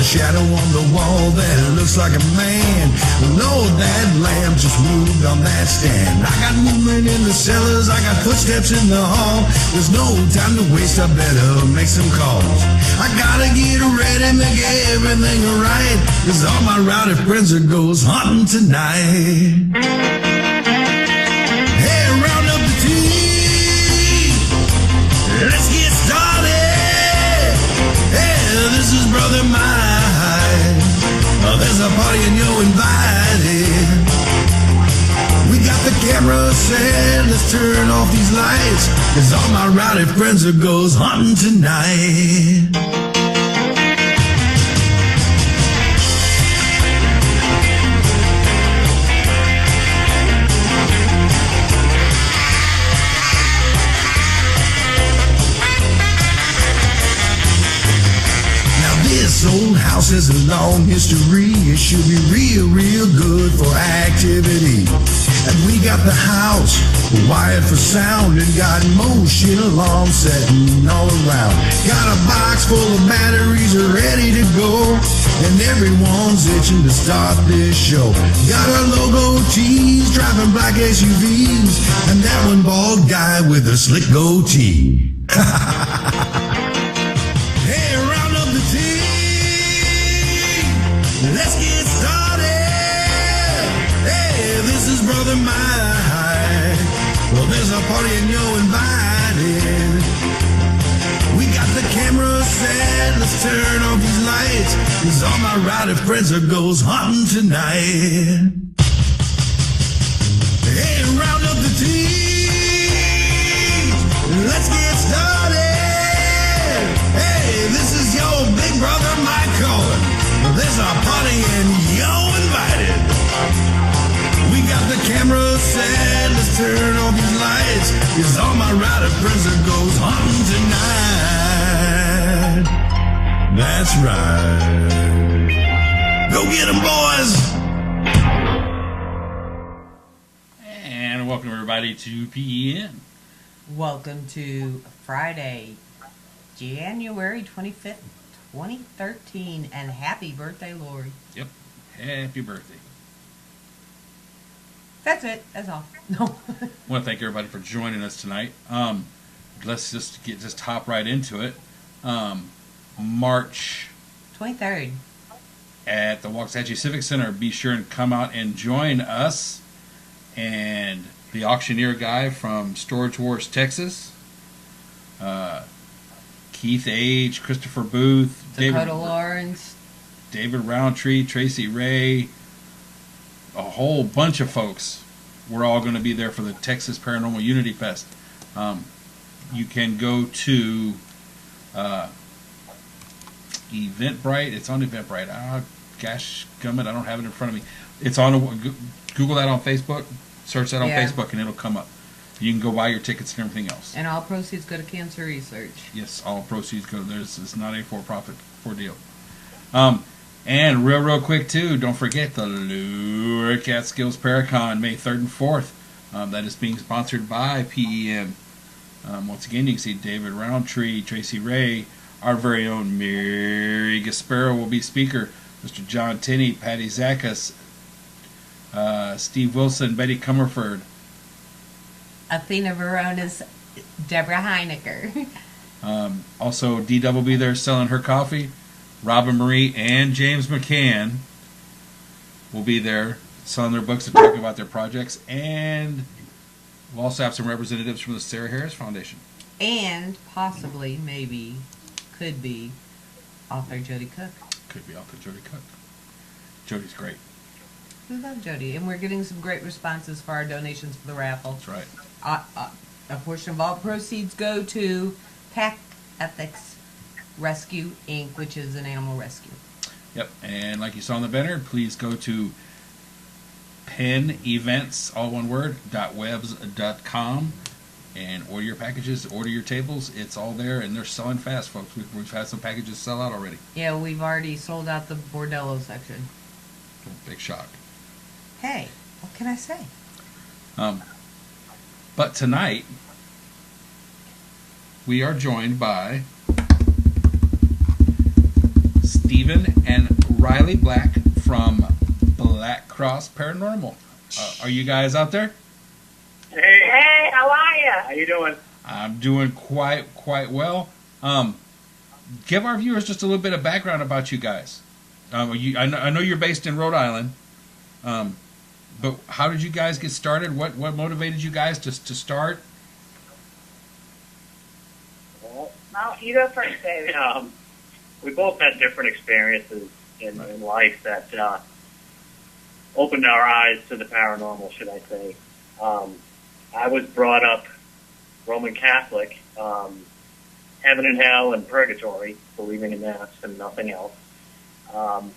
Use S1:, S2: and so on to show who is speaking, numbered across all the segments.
S1: shadow on the wall that looks like a man. Lord, that lamp just moved on that stand. I got movement in the cellars, I got footsteps in the hall. There's no time to waste, I better make some calls. I gotta get ready, make everything right, 'cause all my rowdy friends are ghost hunting tonight. Hey, round up the team, let's get started. Hey, this is Brother Mine. There's a party and you're invited. We got the camera set, let's turn off these lights, 'cause all my rowdy friends are ghost hunting tonight. This old house has a long history. It should be real good for activity. And we got the house wired for sound and got motion alarms setting all around. Got a box full of batteries ready to go, and everyone's itching to start this show. Got our logo tees, driving black SUVs, and that one bald guy with a slick goatee. Let's get started. Hey, this is Brother Mike. Well, there's a party and you're invited. We got the camera set, let's turn off these lights, 'cause all my rowdy friends are ghost hunting tonight. Hey, round up the team, let's get started. Hey, this is your big brother Mike calling. There's a party and you're invited. We got the camera set, let's turn off these lights, 'cause all my rowdy friends are ghost hunting tonight. That's right. Go get 'em, boys!
S2: And welcome everybody to PEN.
S3: Welcome to Friday, January 25th. 2013, and happy birthday, Lori.
S2: Yep, happy birthday.
S3: That's it. That's all. No.
S2: I want to thank everybody for joining us tonight. Let's just hop right into it. March
S3: 23rd.
S2: at the Waxahachie Civic Center. Be sure and come out and join us and the auctioneer guy from Storage Wars, Texas. Keith Age, Christopher Booth,
S3: Dakota Lawrence,
S2: David Roundtree, Tracy Ray, a whole bunch of folks. We're all going to be there for the Texas Paranormal Unity Fest. You can go to Eventbrite. It's on Eventbrite. Gosh, gummit, I don't have it in front of me. It's on. Google that on Facebook. Search that on Facebook, and it'll come up. You can go buy your tickets and everything else.
S3: And all proceeds go to cancer research.
S2: Yes, all proceeds go. It's not a for-profit ordeal. And real quick too, don't forget the Lure Catskills Paracon, May 3rd and 4th. That is being sponsored by PEM. Once again, you can see David Roundtree, Tracy Ray, our very own Mary Gasparo will be speaker. Mr. John Tinney, Patty Zakas, Steve Wilson, Betty Comerford,
S3: Athena Verona's Deborah Heinecker.
S2: Also, D will be there selling her coffee. Robin Marie and James McCann will be there selling their books and talking about their projects. And we'll also have some representatives from the Sarah Harris Foundation.
S3: And possibly, maybe, could be author Jody Cook.
S2: Could be author Jody Cook. Jody's great.
S3: We love Jody. And we're getting some great responses for our donations for the raffle.
S2: That's right.
S3: A portion of all proceeds go to Pack Ethics Rescue Inc., which is an animal rescue.
S2: Yep, and like you saw in the banner, please go to penevents, all one word, .webs.com and order your packages, order your tables. It's all there, and they're selling fast, folks. We've had some packages sell out already.
S3: Yeah, we've already sold out the Bordello section.
S2: Big shock.
S3: Hey, what can I say?
S2: But tonight, we are joined by Stephen and Ryleigh Black from Black Cross Paranormal. Are you guys out there?
S4: Hey, how are you? How you doing?
S2: I'm doing quite well. Give our viewers just a little bit of background about you guys. I know you're based in Rhode Island, but how did you guys get started? What motivated you guys to start?
S4: Well, you go first, David. We both had different experiences in life that opened our eyes to the paranormal, should I say. I was brought up Roman Catholic, heaven and hell and purgatory, believing in that and nothing else. And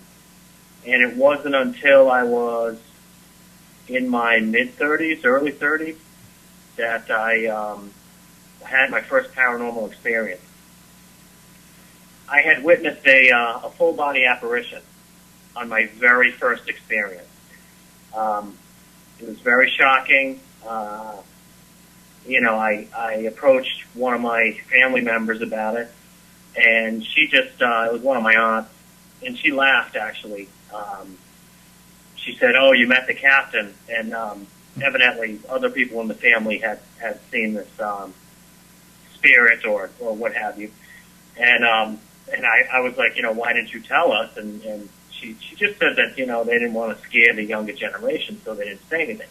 S4: it wasn't until I was in my mid-30s, early 30s, that I had my first paranormal experience. I had witnessed a full-body apparition on my very first experience. It was very shocking. I approached one of my family members about it, and she just, it was one of my aunts, and she laughed, actually. She said, "Oh, you met the captain," and evidently other people in the family had seen this spirit or what have you. And I was like, why didn't you tell us? And she just said that, they didn't want to scare the younger generation, so they didn't say anything.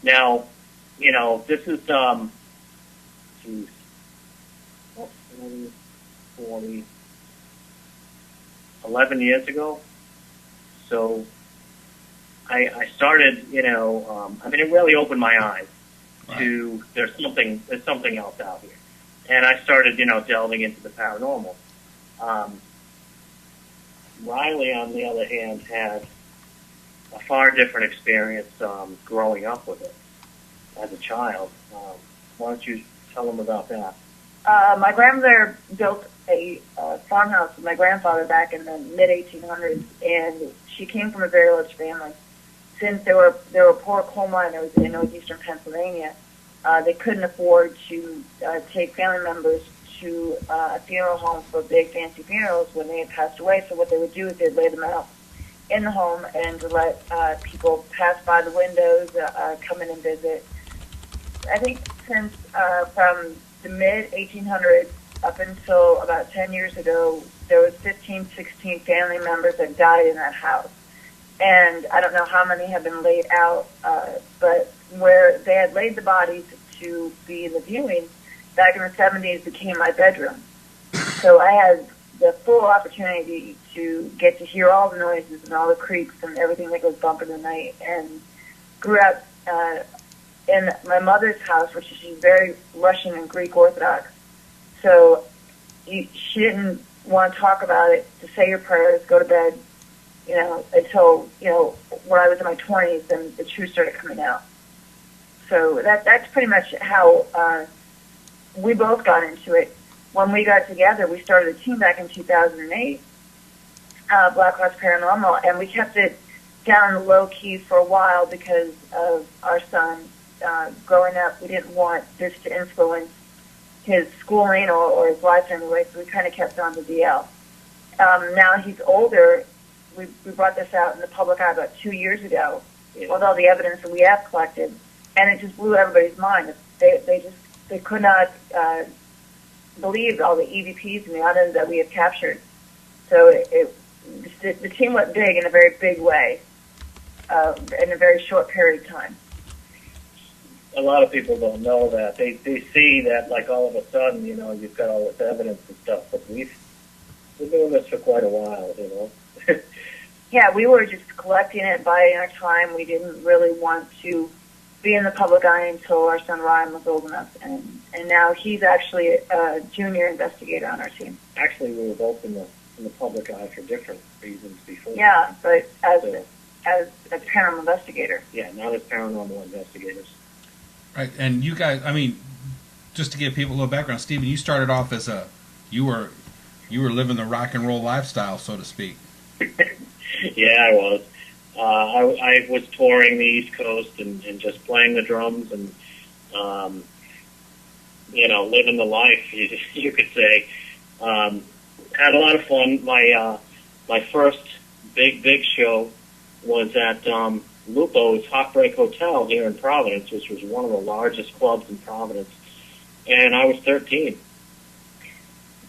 S4: Now, this is, 11 years ago. So I started, it really opened my eyes to there's something else out here. And I started, delving into the paranormal. Ryleigh, on the other hand, had a far different experience growing up with it as a child. Why don't you tell them about that?
S5: My grandmother built a farmhouse with my grandfather back in the mid-1800s, and she came from a very large family. Since they were poor coal miners in northeastern Pennsylvania, they couldn't afford to take family members to a funeral home for big fancy funerals when they had passed away. So what they would do is they'd lay them out in the home and to let people pass by the windows, come in and visit. I think since from the mid-1800s up until about 10 years ago, there was 15, 16 family members that died in that house. And I don't know how many have been laid out, but where they had laid the bodies to be in the viewing, back in the 70s became my bedroom. So I had the full opportunity to get to hear all the noises and all the creaks and everything that goes bump in the night, and grew up in my mother's house, which she's very Russian and Greek Orthodox. So she didn't want to talk about it, to say your prayers, go to bed, until, when I was in my 20s, then the truth started coming out. So that's pretty much how we both got into it. When we got together, we started a team back in 2008, Black Cross Paranormal, and we kept it down the low key for a while because of our son. Growing up, we didn't want this to influence his schooling or his life anyway, so we kind of kept on the DL. Now he's older. We brought this out in the public eye about 2 years ago with all the evidence that we have collected, and it just blew everybody's mind. They could not believe all the EVPs and the items that we have captured. So the team went big in a very big way in a very short period of time.
S4: A lot of people don't know that. They see that, like, all of a sudden, you've got all this evidence and stuff, but we've been doing this for quite a while,
S5: Yeah, we were just collecting it, biding our time. We didn't really want to be in the public eye until our son Ryan was old enough, and now he's actually a junior investigator on our team.
S4: Actually, we were both in the public eye for different reasons before.
S5: Yeah, but as a paranormal investigator.
S4: Yeah, not as paranormal investigators.
S2: Right, and you guys, just to give people a little background, Stephen, you started off as you were living the rock and roll lifestyle, so to speak.
S4: Yeah, I was. I was touring the East Coast and just playing the drums and, living the life, you could say. Had a lot of fun. My first big show was at Lupo's Heartbreak Hotel here in Providence, which was one of the largest clubs in Providence, and I was 13.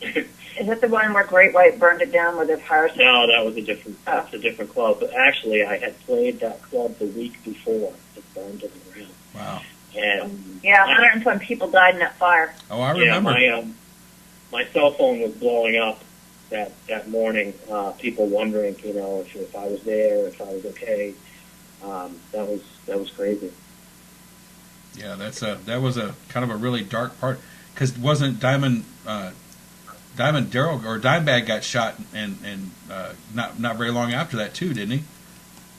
S5: Is that the one where Great White burned it down with their fire?
S4: No, that was a different club. But actually, I had played that club the week before it burned to the ground.
S2: Wow.
S4: And
S5: 120 people died in that fire.
S2: Oh, I remember.
S4: Yeah, my cell phone was blowing up that morning. People wondering, if I was there, if I was okay. That was crazy.
S2: Yeah, that was a kind of a really dark part, because wasn't Diamond Daryl or Dimebag got shot and not very long after that too, didn't he?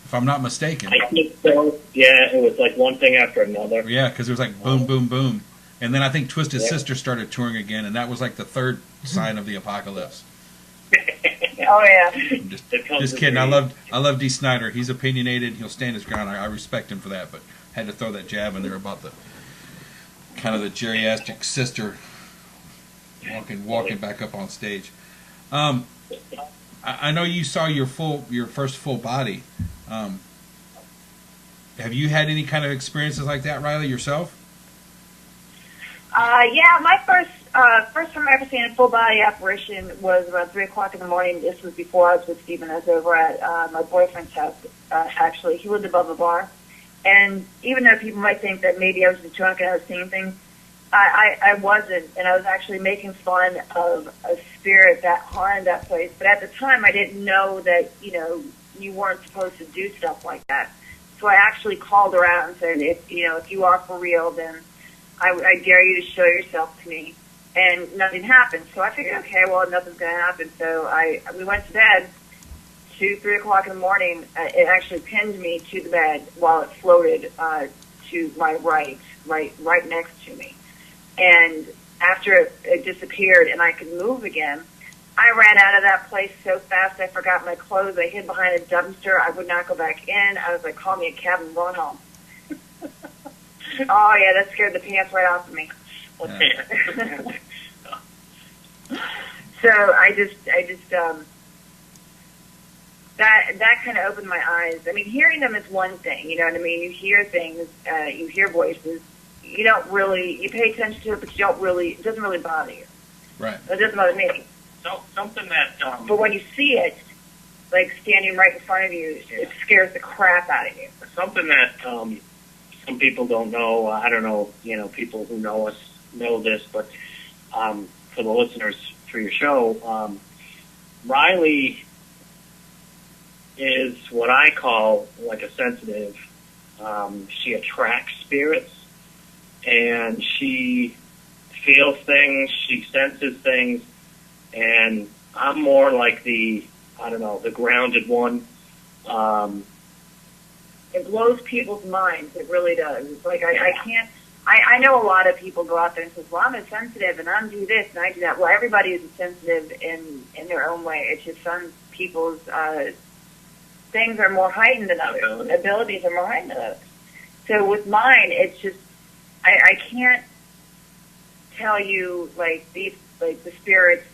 S2: If I'm not mistaken.
S4: I think so. Yeah, it was like one thing after another.
S2: Yeah, because it was like boom, boom, boom, and then I think Twisted Sister started touring again, and that was like the third sign of the apocalypse.
S5: Oh yeah.
S2: Just kidding. I love D. Snyder. He's opinionated. He'll stand his ground. I respect him for that. But had to throw that jab in there about the kind of the geriatric sister walking back up on stage. I know you saw your first full body. Have you had any kind of experiences like that, Ryleigh, yourself?
S5: Yeah, my first time I ever seen a full body apparition was around 3 o'clock in the morning. This was before I was with Stephen. I was over at my boyfriend's house. Actually, he lived above a bar, and even though people might think that maybe I was just drunk and I was seeing things, I wasn't, and I was actually making fun of a spirit that haunted that place. But at the time, I didn't know that you weren't supposed to do stuff like that. So I actually called around and said, if you are for real, then I dare you to show yourself to me. And nothing happened. So I figured, okay, well, nothing's going to happen. So we went to bed. 2, 3 o'clock in the morning, it actually pinned me to the bed while it floated to my right next to me. And after it disappeared and I could move again, I ran out of that place so fast I forgot my clothes. I hid behind a dumpster. I would not go back in. I was like, call me a cab and going home. Oh, yeah, that scared the pants right off of me. So I just that kind of opened my eyes. I mean, hearing them is one thing, you know what I mean? You hear things, you hear voices. You don't really, you pay attention to it, but you don't really, it doesn't really bother you.
S2: Right.
S5: It doesn't bother me.
S4: So something that.
S5: But when you see it, like standing right in front of you, it scares the crap out of you.
S4: Something that some people don't know. I don't know. You know, people who know us know this, but for the listeners for your show, Ryleigh is what I call like a sensitive. She attracts spirits, and she feels things. She senses things, and I'm more like the grounded one.
S5: It blows people's minds. It really does. It's like I can't. I know a lot of people go out there and say, "Well, I'm insensitive, and I'm do this and I do that." Well, everybody is sensitive in their own way. It's just some people's things are more heightened than others. Abilities are more heightened than others. So with mine, it's just I can't tell you like these like the spirits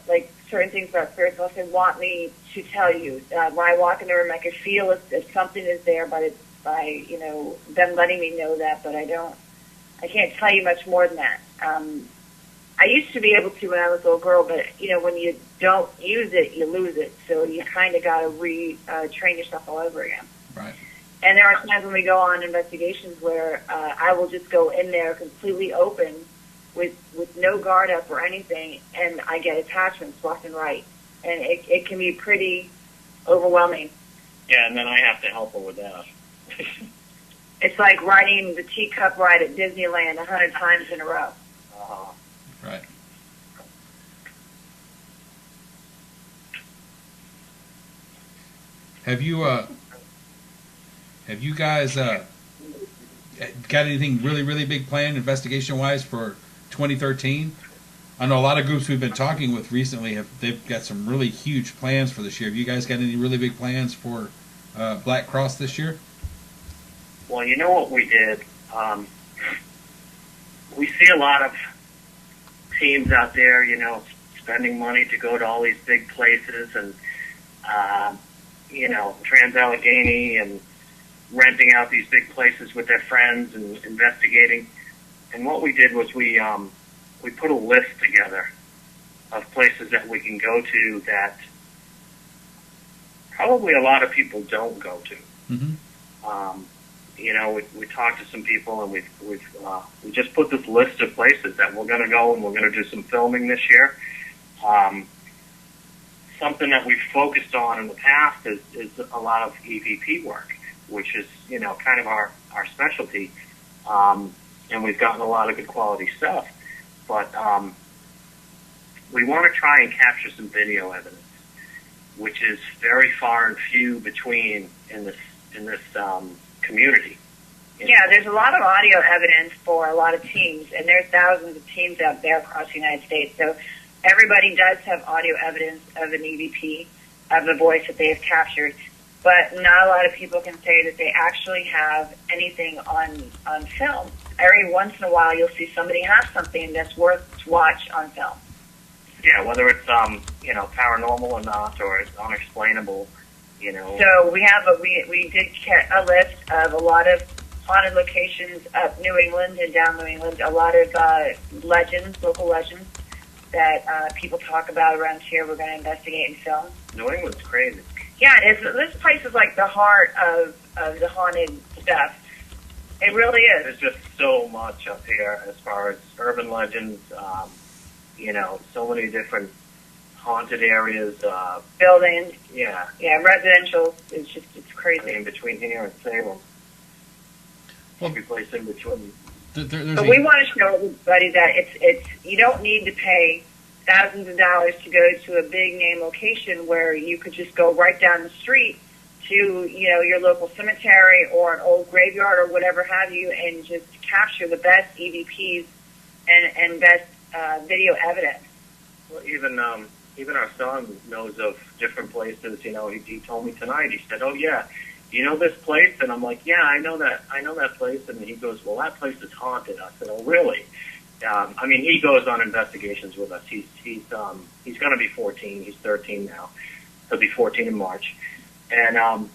S5: like certain things about spirits unless they want me to tell you. When I walk in the room, I can feel if something is there, but it's by them letting me know that. But I can't tell you much more than that. I used to be able to when I was a little girl, but when you don't use it, you lose it. So you kind of got to train yourself all over again.
S2: Right.
S5: And there are times when we go on investigations where I will just go in there completely open with no guard up or anything, and I get attachments left and right. And it can be pretty overwhelming.
S4: Yeah, and then I have to help her with that.
S5: It's like riding the teacup ride at Disneyland 100 times in a row.
S2: Right. Have you guys got anything really, really big planned investigation-wise for 2013? I know a lot of groups we've been talking with recently they've got some really huge plans for this year. Have you guys got any really big plans for Black Cross this year?
S4: Well, you know what we did? We see a lot of teams out there, spending money to go to all these big places and, Trans-Allegheny and renting out these big places with their friends and investigating. And what we did was we put a list together of places that we can go to that probably a lot of people don't go to.
S2: Mm-hmm.
S4: We talked to some people, and we just put this list of places that we're going to go, and we're going to do some filming this year. Something that we've focused on in the past is a lot of EVP work, which is kind of our specialty, and we've gotten a lot of good quality stuff. But we want to try and capture some video evidence, which is very far and few between in this community.
S5: Yeah, there's a lot of audio evidence for a lot of teams, and there's thousands of teams out there across the United States. So everybody does have audio evidence of an EVP, of the voice that they have captured, but not a lot of people can say that they actually have anything on film. Every once in a while, you'll see somebody have something that's worth to watch on film.
S4: Yeah, whether it's paranormal or not, or it's unexplainable.
S5: So we have we did get a list of a lot of haunted locations up New England and down New England. A lot of legends, local legends that people talk about around here. We're going to investigate and film.
S4: New England's crazy.
S5: Yeah, it is. This place is like the heart of the haunted stuff. It really is.
S4: There's just so much up here as far as urban legends. So many different haunted areas,
S5: buildings.
S4: Yeah,
S5: residential. It's crazy.
S4: In between here and Salem, every place in between.
S5: But we want to show everybody that it's you don't need to pay thousands of dollars to go to a big name location where you could just go right down the street to your local cemetery or an old graveyard or whatever have you, and just capture the best EVPs and best video evidence.
S4: Well, even our son knows of different places. He told me tonight. He said, "Oh yeah, you know this place?" And I'm like, "Yeah, I know that place." And he goes, "Well, that place is haunted." I said, "Oh, really?" He goes on investigations with us. He's going to be 14. He's 13 now. He'll be 14 in March. And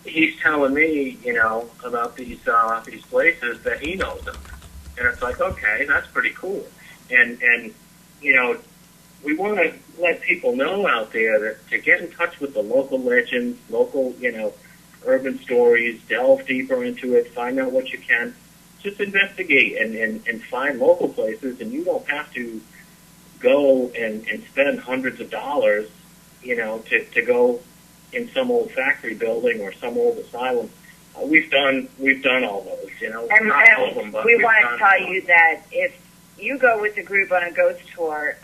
S4: he's telling me, about these places that he knows of. And it's like, okay, that's pretty cool. And we want to let people know out there that to get in touch with the local legends, local, urban stories, delve deeper into it, find out what you can. Just investigate and find local places, and you don't have to go and spend hundreds of dollars, to go in some old factory building or some old asylum. We've done all those,
S5: And
S4: not all of them, but
S5: we
S4: we've
S5: want to
S4: done
S5: tell
S4: some.
S5: you that if you go with the group on a ghost tour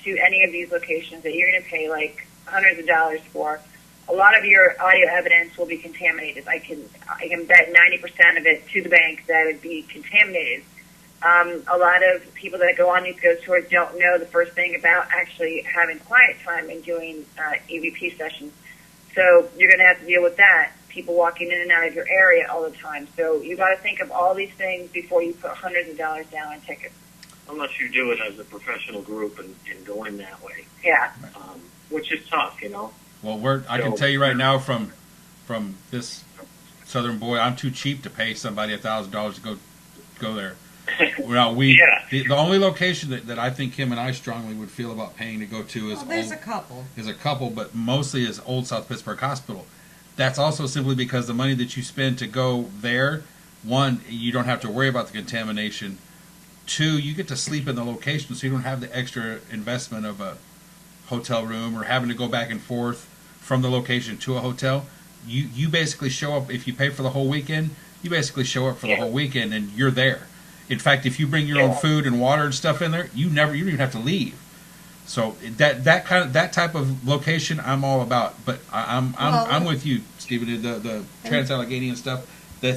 S5: to any of these locations that you're going to pay like hundreds of dollars for, a lot of your audio evidence will be contaminated. I can bet 90% of it to the bank that it would be contaminated. A lot of people that go on these ghost tours don't know the first thing about actually having quiet time and doing EVP sessions. So you're going to have to deal with that. People walking in and out of your area all the time. So you got to think of all these things before you put hundreds of dollars down on tickets.
S4: Unless you do it as a professional group and go in that way.
S5: Yeah.
S4: Which is tough,
S2: Well, I can tell you right now from this Southern boy, I'm too cheap to pay somebody $1,000 to go there. Well, the only location that I think him and I strongly would feel about paying to go to is
S3: there's a couple,
S2: but mostly is Old South Pittsburgh Hospital. That's also simply because the money that you spend to go there, one, you don't have to worry about the contamination. Two, you get to sleep in the location, so you don't have the extra investment of a hotel room or having to go back and forth from the location to a hotel. You basically show up. If you pay for the whole weekend, you basically show up for the whole weekend and you're there. In fact, if you bring your own food and water and stuff in there, you don't even have to leave. So that type of location, I'm all about. But I'm with you, Stephen. The Trans-Allegheny and stuff. A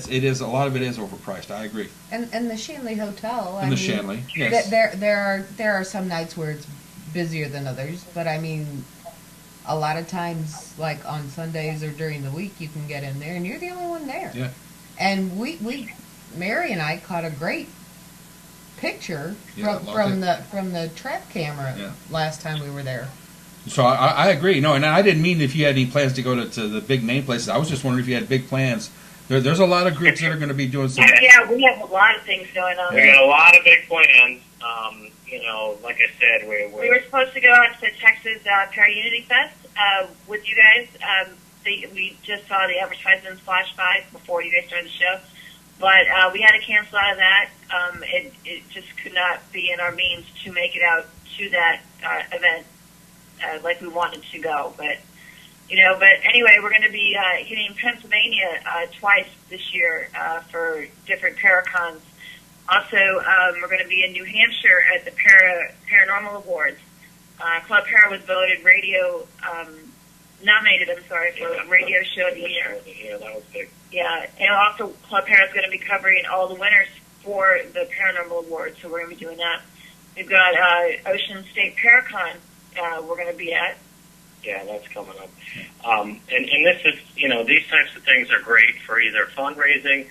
S2: lot of it is overpriced. I agree.
S3: And the Shanley Hotel.
S2: Shanley, yes.
S3: There are some nights where it's busier than others, but I mean, a lot of times, like on Sundays or during the week, you can get in there, and you're the only one there.
S2: Yeah.
S3: And Mary and I caught a great picture from the trap camera last time we were there.
S2: So I agree. No, and I didn't mean if you had any plans to go to the big name places. I was just wondering if you had big plans. There's a lot of groups that are going to be doing some.
S5: Yeah, we have a lot of things going on.
S4: We got a lot of big plans. Like I said,
S5: we were supposed to go out to Texas Para-Unity Fest with you guys. We just saw the advertisements flash by before you guys started the show. But we had to cancel out of that. It just could not be in our means to make it out to that event like we wanted to go. But anyway, we're going to be hitting Pennsylvania twice this year for different Paracons. Also, we're going to be in New Hampshire at the Paranormal Awards. Club Para was voted nominated, for Radio Show of the Year.
S4: Yeah, that was big.
S5: Yeah, and also Club Para is going to be covering all the winners for the Paranormal Awards, so we're going to be doing that. We've got Ocean State Paracon we're going to be at.
S4: Yeah, that's coming up. And this is, these types of things are great for either fundraising,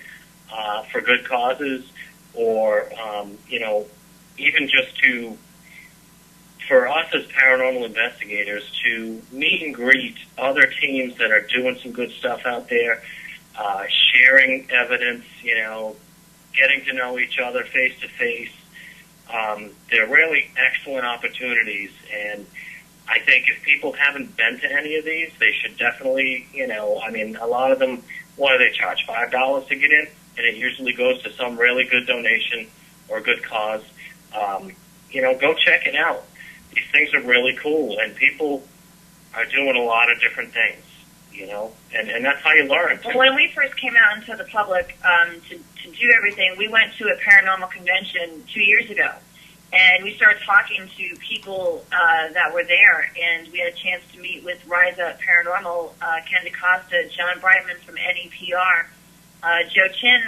S4: for good causes, or, even just for us as paranormal investigators to meet and greet other teams that are doing some good stuff out there, sharing evidence, getting to know each other face to face. They're really excellent opportunities, and I think if people haven't been to any of these, they should definitely, a lot of them, what do they charge, $5 to get in? And it usually goes to some really good donation or good cause. Go check it out. These things are really cool, and people are doing a lot of different things, and that's how you learn.
S5: Well, when we first came out into the public to do everything, we went to a paranormal convention 2 years ago. And we started talking to people that were there, and we had a chance to meet with Rise Up Paranormal, Ken DaCosta, John Brightman from NEPR, Joe Chin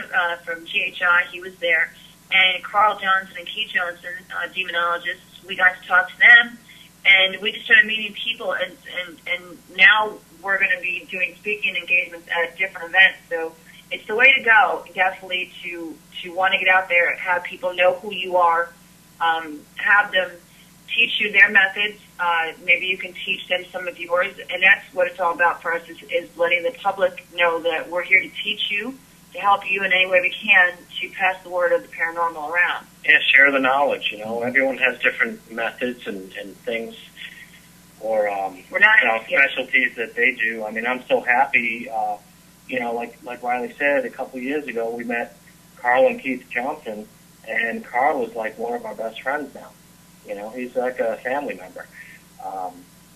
S5: from GHI, he was there, and Carl Johnson and Keith Johnson, demonologists. We got to talk to them, and we just started meeting people, and now we're going to be doing speaking engagements at different events. So it's the way to go, definitely, to want to get out there, have people know who you are, have them teach you their methods. Maybe you can teach them some of yours, and that's what it's all about for us, is letting the public know that we're here to teach you, to help you in any way we can to pass the word of the paranormal around.
S4: Yeah, share the knowledge. Everyone has different methods and things, or
S5: we're not
S4: specialties that they do. I mean, I'm so happy. Like Ryleigh said, a couple of years ago, we met Carl and Keith Johnson, and Carl is like one of our best friends now. He's like a family member.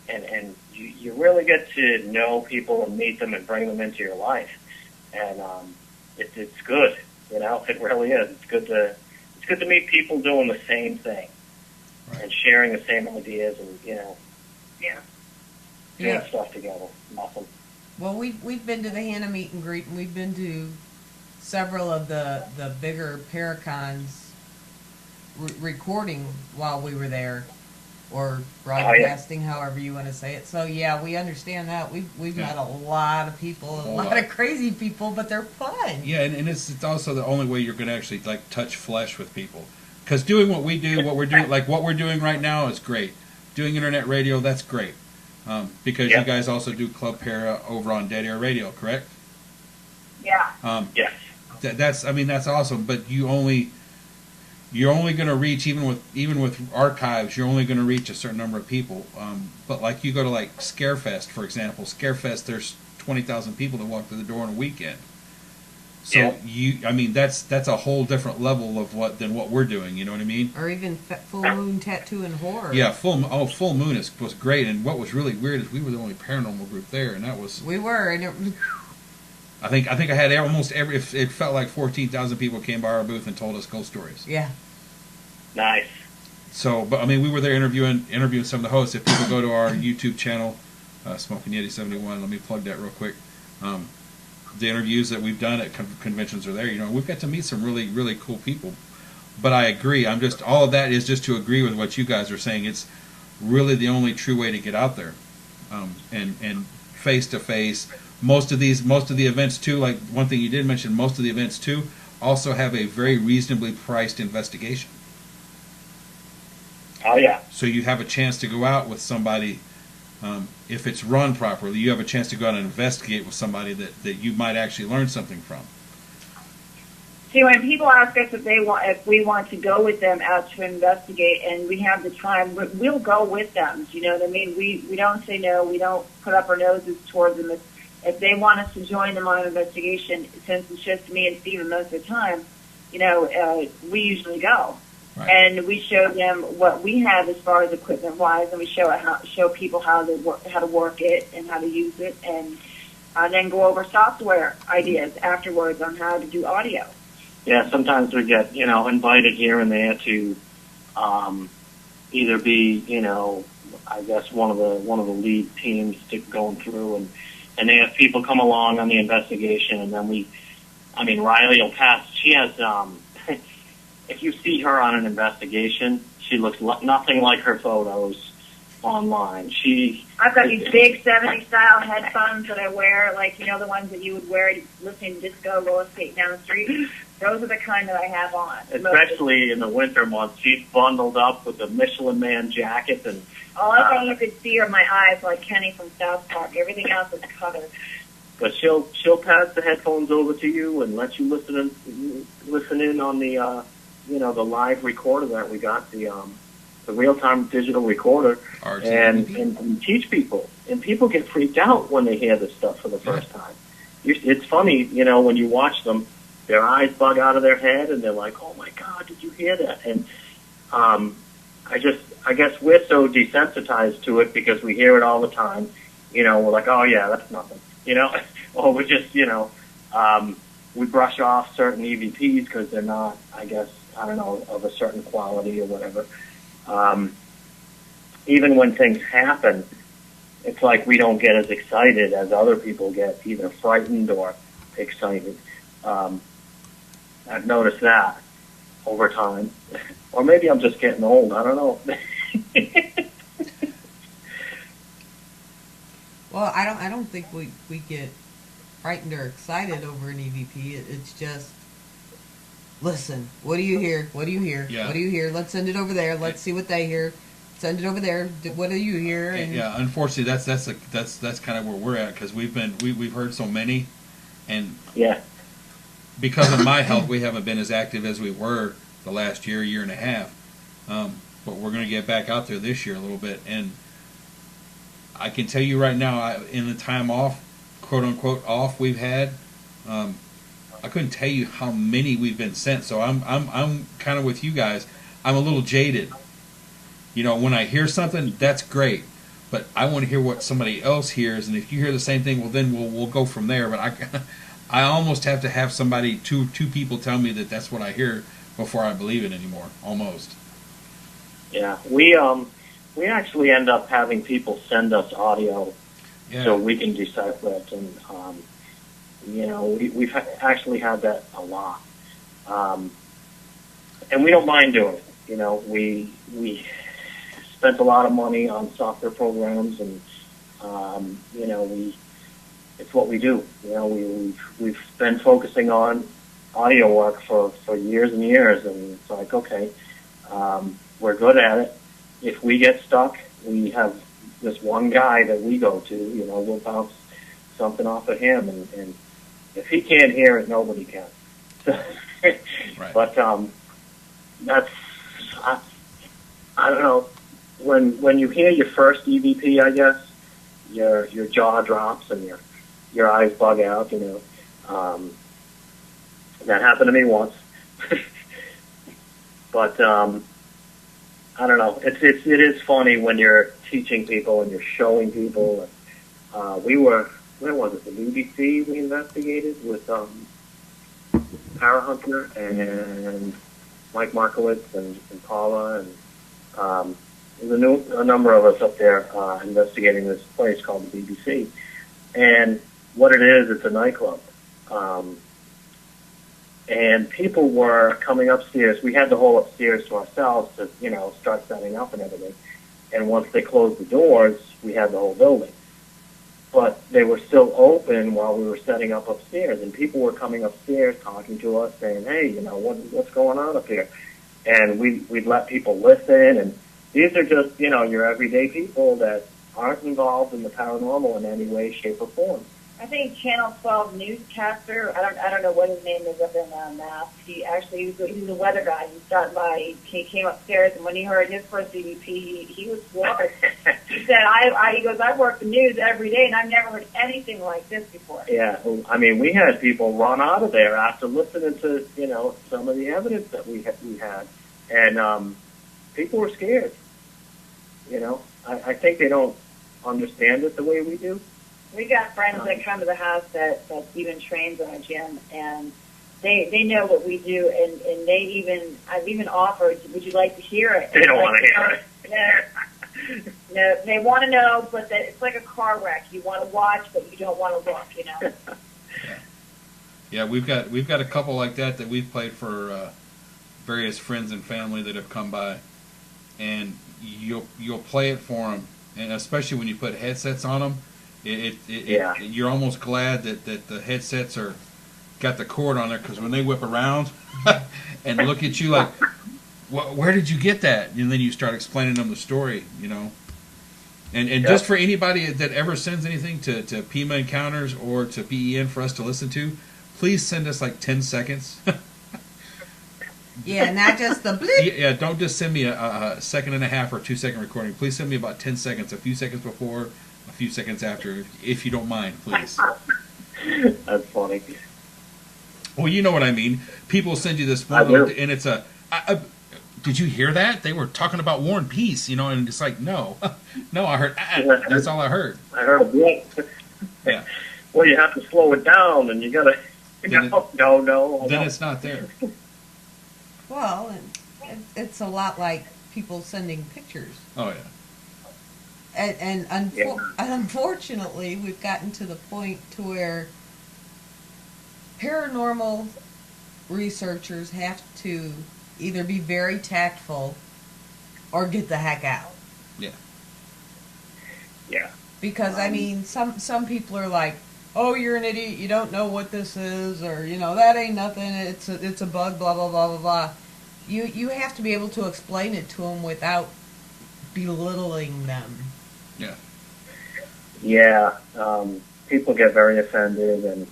S4: And you really get to know people and meet them and bring them into your life. And it's good, it really is. It's good to meet people doing the same thing, right, and sharing the same ideas and, doing stuff together. Awesome.
S3: Well, we've been to the Hannah meet and greet, and we've been to several of the bigger Paracons recording while we were there, or broadcasting, however you want to say it. So yeah, we understand that. We've met a lot of people, a lot of crazy people, but they're fun.
S2: Yeah, and it's also the only way you're going to actually like touch flesh with people. Because doing what we do, what we're doing right now is great. Doing internet radio, that's great. Because you guys also do Club Para over on Dead Air Radio, correct?
S5: Yeah.
S4: Yes.
S2: That's awesome. But you're only going to reach, even with archives, you're only going to reach a certain number of people. But like you go to like Scarefest, for example. Scarefest, there's 20,000 people that walk through the door in a weekend. So that's a whole different level of than what we're doing. You know what I mean?
S3: Or even Full Moon Tattoo and Horror.
S2: Yeah, Full Moon was great. And what was really weird is we were the only paranormal group there, and that was
S3: we were. And
S2: I think I had almost every. It felt like 14,000 people came by our booth and told us ghost stories.
S3: Yeah.
S4: Nice.
S2: So, but I mean, we were there interviewing some of the hosts. If people go to our YouTube channel, Smoking Yeti 71, let me plug that real quick. The interviews that we've done at conventions are there. We've got to meet some really, really cool people. But I agree. All of that is just to agree with what you guys are saying. It's really the only true way to get out there, and face to face. Most of the events too. Like one thing you did mention, most of the events too also have a very reasonably priced investigation.
S4: Oh yeah.
S2: So you have a chance to go out with somebody. If it's run properly, you have a chance to go out and investigate with somebody that you might actually learn something from.
S5: See, when people ask us if we want to go with them out to investigate, and we have the time, we'll go with them. You know what I mean? We don't say no. We don't put up our noses towards them. If they want us to join them on an investigation, since it's just me and Steven most of the time, we usually go. Right. And we show them what we have as far as equipment-wise, and we show people how to work it and how to use it, and then go over software ideas afterwards on how to do audio.
S4: Yeah, sometimes we get invited here and there to either be I guess one of the lead teams to going through, and they have people come along on the investigation, and then Ryleigh will pass. She has. If you see her on an investigation, she looks nothing like her photos online.
S5: I've got these big 70s style headphones that I wear, like, the ones that you would wear listening to disco, roller skate down the street. Those are the kind that I have on.
S4: Especially in the winter months. She's bundled up with the Michelin Man jacket. And
S5: all I think you could see are my eyes, like Kenny from South Park. Everything else is covered.
S4: But she'll pass the headphones over to you and let you listen in on the the live recorder that we got, the real-time digital recorder, and teach people. And people get freaked out when they hear this stuff for the first time. It's funny, when you watch them, their eyes bug out of their head, and they're like, "Oh my God, did you hear that?" And I guess we're so desensitized to it because we hear it all the time. We're like, "Oh yeah, that's nothing," or we're just, we brush off certain EVPs because they're not, I guess, I don't know, of a certain quality or whatever. Even when things happen, it's like we don't get as excited as other people get, either frightened or excited. I've noticed that over time. Or maybe I'm just getting old, I don't know.
S3: Well, I don't think we get frightened or excited over an EVP. It's just, listen, what do you hear? What do you hear?
S2: Yeah.
S3: What do you hear? Let's send it over there. Let's see what they hear. send it over there. What do you hear? And
S2: yeah, unfortunately, that's kind of where we're at, because we've heard so many, and
S4: Yeah.
S2: because of my health, we haven't been as active as we were the last year and a half. But we're going to get back out there this year a little bit, and I can tell you right now, in the time off, quote unquote off we've had, I couldn't tell you how many we've been sent. So I'm kind of with you guys. I'm a little jaded. You know, when I hear something, that's great, but I want to hear what somebody else hears, and if you hear the same thing, well, then we'll go from there. But I almost have to have somebody, two people tell me that that's what I hear before I believe it anymore. Almost.
S4: Yeah, we actually end up having people send us audio so we can decipher it, and you know, we've actually had that a lot, and we don't mind doing it. You know, we spent a lot of money on software programs, and you know, it's what we do. You know, we've been focusing on audio work for years and years, and it's like, okay, we're good at it. If we get stuck, we have this one guy that we go to. You know, we'll bounce something off of him, and if he can't hear it, nobody can.
S2: Right.
S4: But that's I don't know. When you hear your first EVP, I guess your jaw drops and your eyes bug out. You know, that happened to me once. But I don't know. It is funny when you're teaching people and you're showing people. We were, where was it? The BBC we investigated with Parahunter and Mike Markowitz and Paula, and there's a number of us up there investigating this place called the BBC. And what it is, it's a nightclub. And people were coming upstairs. We had the whole upstairs to ourselves to, you know, start setting up and everything. And once they closed the doors, we had the whole building. But they were still open while we were setting up upstairs. And people were coming upstairs talking to us saying, hey, you know, what's going on up here? And we'd let people listen. And these are just, you know, your everyday people that aren't involved in the paranormal in any way, shape, or form.
S5: I think Channel 12 newscaster, I don't know what his name is up in Mass. He was a weather guy. He stopped by, he came upstairs, and when he heard his first EVP, he was floored. He said, he goes, I work the news every day, and I've never heard anything like this before.
S4: Yeah, I mean, we had people run out of there after listening to, you know, some of the evidence that we had. And people were scared. You know, I think they don't understand it the way we do.
S5: We got friends that come to the house that even trains in our gym, and they know what we do, and I've even offered, would you like to hear it?
S4: They don't want to hear
S5: it. No, they want to know, but it's like a car wreck. You want to watch, but you don't want to look, you know.
S2: Yeah, we've got a couple like that we've played for various friends and family that have come by, and you'll play it for them, and especially when you put headsets on them. You're almost glad that the headsets got the cord on there, because when they whip around and look at you like, where did you get that? And then you start explaining them the story, you know. And just for anybody that ever sends anything to PEMA Encounters or to PEN for us to listen to, please send us like 10 seconds.
S3: Yeah, not just the bleep.
S2: Yeah, don't just send me a second and a half or 2 second recording. Please send me about 10 seconds, a few seconds before, a few seconds after, if you don't mind, please.
S4: That's funny.
S2: Well, you know what I mean. People send you this one, and it's did you hear that? They were talking about War and Peace, you know, and it's like, no, I heard, that's all I heard.
S4: I heard what?
S2: Yeah.
S4: Well, you have to slow it down, and you gotta, no.
S2: Then it's not there.
S3: Well, it's a lot like people sending pictures.
S2: Oh, yeah.
S3: And unfortunately, we've gotten to the point to where paranormal researchers have to either be very tactful or get the heck out.
S2: Yeah.
S4: Yeah.
S3: Because, I mean, some people are like, oh, you're an idiot, you don't know what this is, or, you know, that ain't nothing, it's a bug, blah, blah, blah, blah, blah. You have to be able to explain it to them without belittling them.
S2: Yeah.
S4: Yeah, people get very offended, and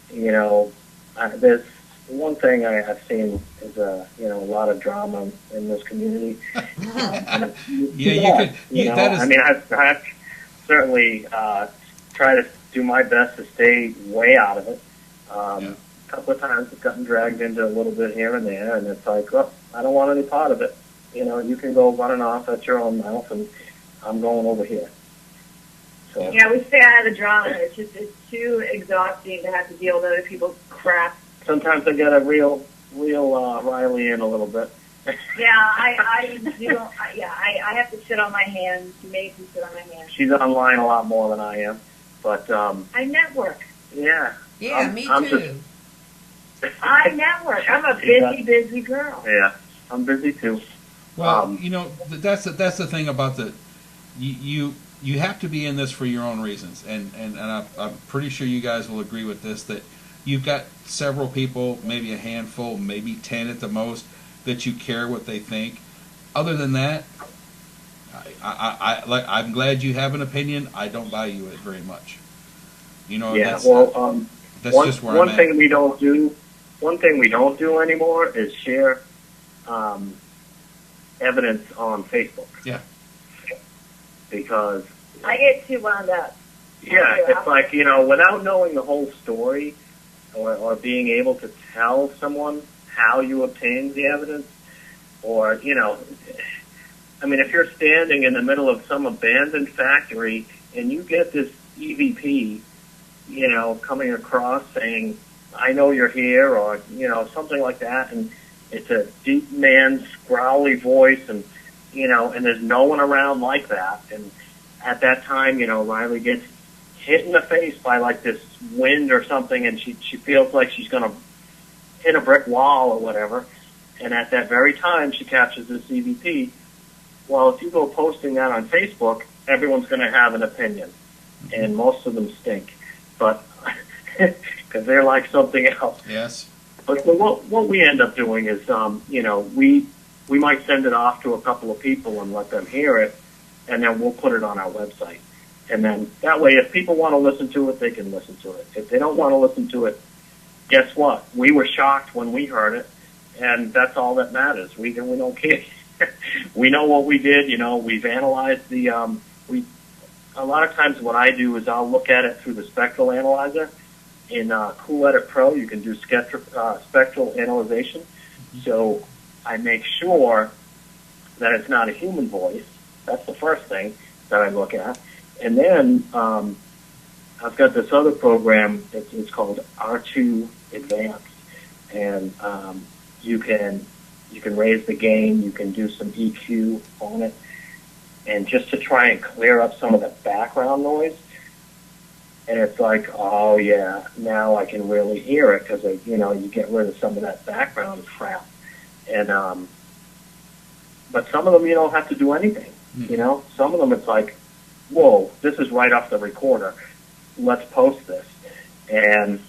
S4: there's one thing I've seen is a lot of drama in this community.
S2: Yeah, you could. That is.
S4: I mean, I've certainly tried to do my best to stay way out of it. A couple of times I've gotten dragged into a little bit here and there, and it's like, well, I don't want any part of it. You can go running off at your own mouth, and I'm going over here. So.
S5: Yeah, we stay out of the drama. It's too exhausting to have to deal with other people's crap.
S4: Sometimes I get a real Ryleigh in a little bit.
S5: Yeah, I have to sit on my hands. She makes me sit on my hands.
S4: She's online a lot more than I am, but
S5: I network.
S4: Yeah.
S3: Yeah, me too.
S5: I network. I'm a busy girl.
S4: Yeah, I'm busy too.
S2: Well, that's the thing about you have to be in this for your own reasons, and I'm pretty sure you guys will agree with this, that you've got several people, maybe a handful, maybe 10 at the most, that you care what they think. Other than that, I'm glad you have an opinion. I don't value it very much.
S4: Yeah.
S2: That's just where
S4: one
S2: I'm
S4: thing
S2: at.
S4: we don't do. One thing we don't do anymore is share evidence on Facebook.
S2: Yeah.
S4: Because
S5: I get too wound up.
S4: Yeah, it's like, without knowing the whole story or being able to tell someone how you obtained the evidence, or, if you're standing in the middle of some abandoned factory and you get this EVP, coming across saying, I know you're here, or, something like that, and it's a deep man's growly voice, and, and there's no one around like that, and at that time, Ryleigh gets hit in the face by like this wind or something, and she feels like she's going to hit a brick wall or whatever, and at that very time she captures this EVP. Well, if you go posting that on Facebook, everyone's going to have an opinion, and most of them stink, but because they're like something else.
S2: Yes.
S4: But what we end up doing is, we might send it off to a couple of people and let them hear it, and then we'll put it on our website. And then that way, if people want to listen to it, they can listen to it. If they don't want to listen to it, guess what? We were shocked when we heard it, and that's all that matters. We don't care. We know what we did. We've analyzed the. A lot of times, what I do is I'll look at it through the spectral analyzer. In Cool Edit Pro, you can do spectral analyzation. So I make sure that it's not a human voice. That's the first thing that I look at. And then I've got this other program. It's called R2 Advanced, and you can raise the gain. You can do some EQ on it, and just to try and clear up some of the background noise. And it's like, oh yeah, now I can really hear it because you get rid of some of that background crap. And but some of them you don't have to do anything. Some of them it's like, whoa, this is right off the recorder. Let's post this. And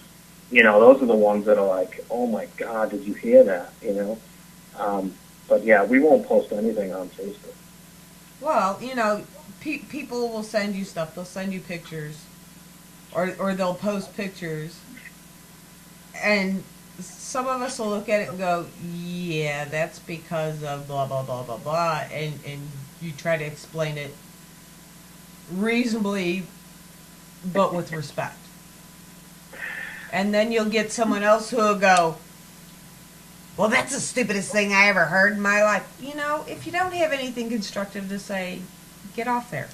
S4: those are the ones that are like, oh my God, did you hear that? But yeah, we won't post anything on Facebook.
S3: Well, people will send you stuff. They'll send you pictures. Or they'll post pictures, and some of us will look at it and go, yeah, that's because of blah, blah, blah, blah, blah, and you try to explain it reasonably, but with respect. And then you'll get someone else who will go, well, that's the stupidest thing I ever heard in my life. If you don't have anything constructive to say, get off there.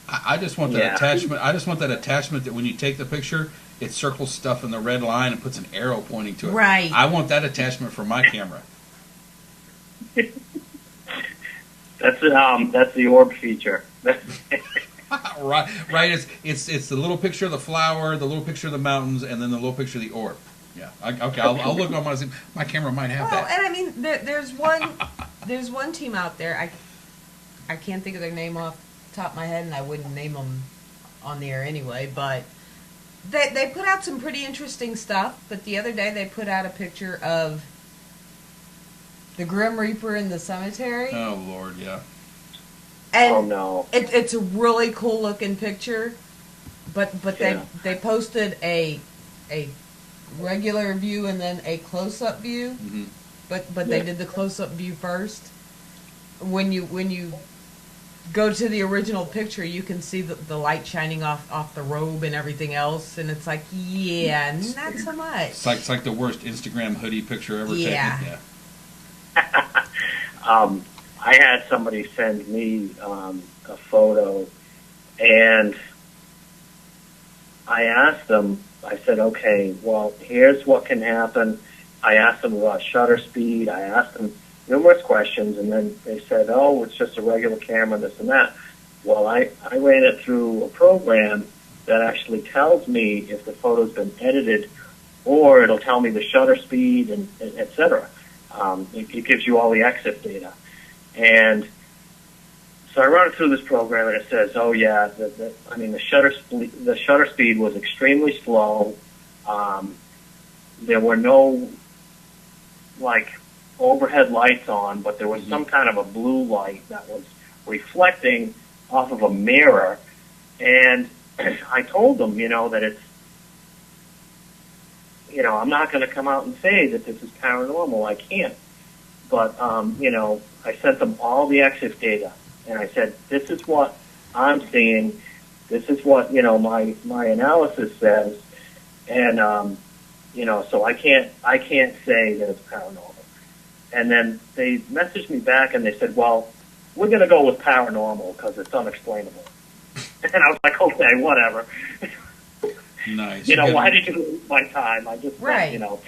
S2: I just want that attachment. I just want that attachment that when you take the picture, it circles stuff in the red line and puts an arrow pointing to it.
S3: Right.
S2: I want that attachment for my camera.
S4: That's the orb feature.
S2: right. It's the little picture of the flower, the little picture of the mountains, and then the little picture of the orb. Yeah. I'll look on my camera might have that.
S3: And I mean, there's one team out there. I can't think of their name off the top of my head, and I wouldn't name them on the air anyway. But they put out some pretty interesting stuff. But the other day they put out a picture of the Grim Reaper in the cemetery.
S2: Oh Lord, yeah.
S3: And
S4: Oh no.
S3: it's a really cool looking picture, but
S4: Yeah.
S3: they posted a regular view and then a close up view,
S2: Mm-hmm.
S3: but
S4: Yeah.
S3: they did the close up view first. When you go to the original picture, you can see the light shining off the robe and everything else, and it's like, yeah, not so much.
S2: It's like the worst Instagram hoodie picture ever
S3: Yeah.
S2: taken. Yeah.
S4: I had somebody send me a photo, and I asked them, I said, okay, well, here's what can happen. I asked them about shutter speed. I asked them numerous questions, and then they said, oh, it's just a regular camera, this and that. Well, I ran it through a program that actually tells me if the photo's been edited, or it'll tell me the shutter speed, and et cetera. It gives you all the EXIF data. And so I run it through this program, and it says, "Oh yeah, the shutter speed was extremely slow. There were no overhead lights on, but there was some kind of a blue light that was reflecting off of a mirror." And I told them, that it's, I'm not going to come out and say that this is paranormal. I can't. But I sent them all the EXIF data, and I said, this is what I'm seeing. This is what, my analysis says. And, so I can't say that it's paranormal. And then they messaged me back and they said, well, we're going to go with paranormal because it's unexplainable. And I was like, okay, whatever.
S2: Nice.
S4: Why did you waste my time? I just spent, a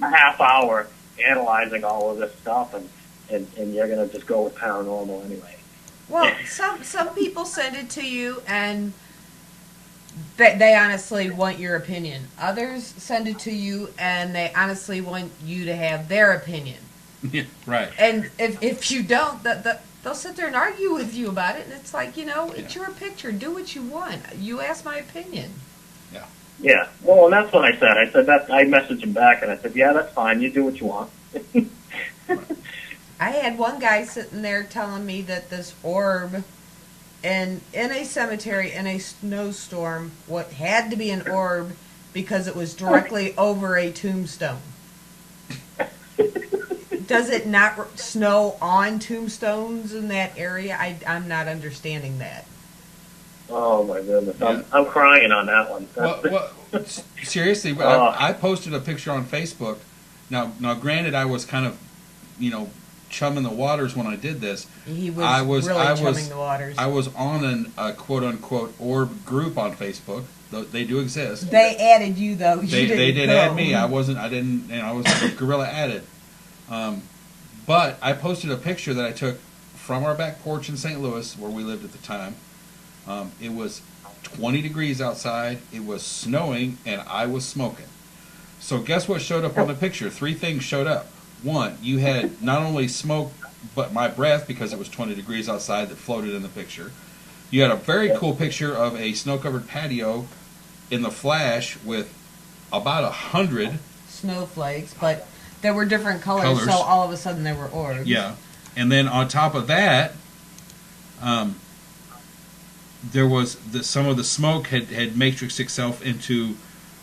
S4: half hour analyzing all of this stuff, and you're going to just go with paranormal anyway.
S3: Well, some people send it to you and they honestly want your opinion. Others send it to you and they honestly want you to have their opinion.
S2: Yeah, right.
S3: And if you don't, they'll sit there and argue with you about it, and it's like, it's your picture. Do what you want. You ask my opinion.
S2: Yeah.
S4: Yeah. Well, and that's what I said. I said that. I messaged him back, and I said, yeah, that's fine. You do what you want.
S3: I had one guy sitting there telling me that this orb in a cemetery in a snowstorm, what had to be an orb because it was directly over a tombstone. Does it not snow on tombstones in that area? I'm not understanding that.
S4: Oh my goodness, I'm crying on that one.
S2: Well, seriously, I posted a picture on Facebook. Now, granted, I was kind of, chumming the waters when I did this.
S3: He was really chumming the waters.
S2: I was on a quote unquote orb group on Facebook. They do exist.
S3: They added you though.
S2: They did add me. I was guerrilla added. But I posted a picture that I took from our back porch in St. Louis, where we lived at the time. It was 20 degrees outside, it was snowing, and I was smoking. So guess what showed up on the picture? 3 things showed up. 1, you had not only smoke, but my breath, because it was 20 degrees outside, that floated in the picture. You had a very cool picture of a snow-covered patio in the flash with about 100
S3: snowflakes, but there were different colors. So all of a sudden there were orbs.
S2: Yeah. And then on top of that, there was some of the smoke had matrixed itself into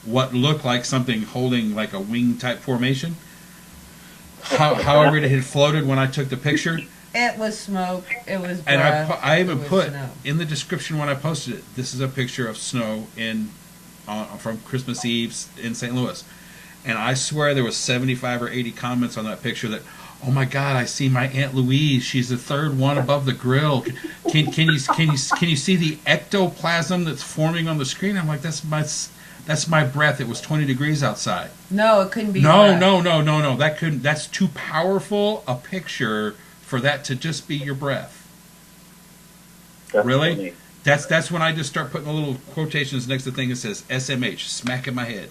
S2: what looked like something holding like a wing type formation. However, it had floated when I took the picture.
S3: It was smoke. It was breath.
S2: And I even put
S3: snow.
S2: In the description when I posted it, this is a picture of snow from Christmas Eve in St. Louis. And I swear there was 75 or 80 comments on that picture that, oh my God, I see my Aunt Louise. She's the third one above the grill. Can you see the ectoplasm that's forming on the screen? I'm like, that's my breath. It was 20 degrees outside.
S3: No, it couldn't be.
S2: No. That's too powerful a picture for that to just be your breath.
S4: That's
S2: really?
S4: Funny.
S2: That's when I just start putting the little quotations next to the thing that says SMH, smack in my head.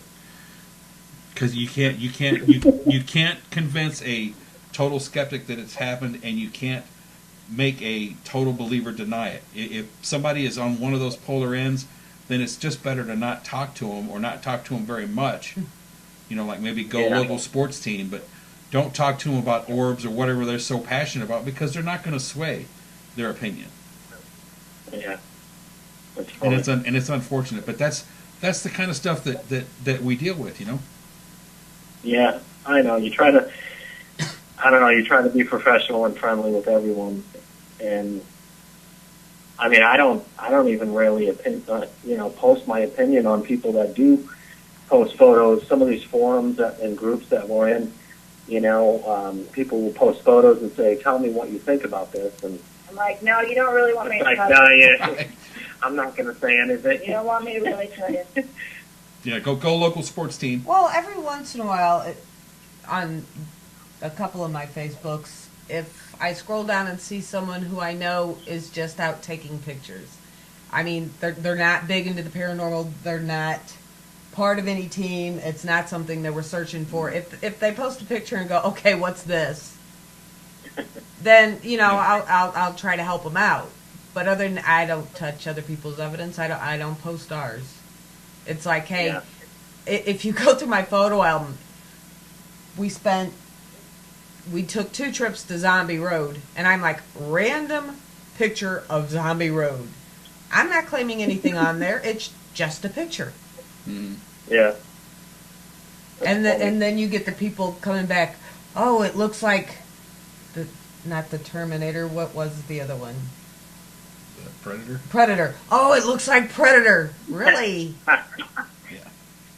S2: Because you can't convince a total skeptic that it's happened, and you can't make a total believer deny it. If somebody is on one of those polar ends, then it's just better to not talk to them, or not talk to them very much. Like maybe go local sports team, but don't talk to them about orbs or whatever they're so passionate about, because they're not going to sway their opinion.
S4: Yeah. That's
S2: and
S4: funny.
S2: it's unfortunate, but that's the kind of stuff that we deal with, you know.
S4: Yeah, I know. You try to, I don't know, you try to be professional and friendly with everyone. And, I mean, I don't even really, post my opinion on people that do post photos. Some of these forums and groups that we're in, people will post photos and say, tell me what you think about this. And
S5: I'm like, no, you don't really want me to
S4: like,
S5: tell
S4: no,
S5: you.
S4: yeah, I'm not going to say anything.
S5: You don't want me to really tell you.
S2: Yeah, go local sports team.
S3: Well, every once in a while, on a couple of my Facebooks, if I scroll down and see someone who I know is just out taking pictures, I mean, they're not big into the paranormal. They're not part of any team. It's not something that we're searching for. If they post a picture and go, okay, what's this? Then I'll try to help them out. But other than I don't touch other people's evidence. I don't post ours. It's like, hey,
S4: Yeah.
S3: if you go through my photo album, we took 2 trips to Zombie Road, and I'm like, random picture of Zombie Road. I'm not claiming anything on there. It's just a picture.
S2: Mm-hmm.
S4: Yeah.
S3: And then you get the people coming back, oh, it looks like not the Terminator, what was the other one?
S2: The Predator.
S3: Predator. Oh, it looks like Predator. Really?
S2: Yeah.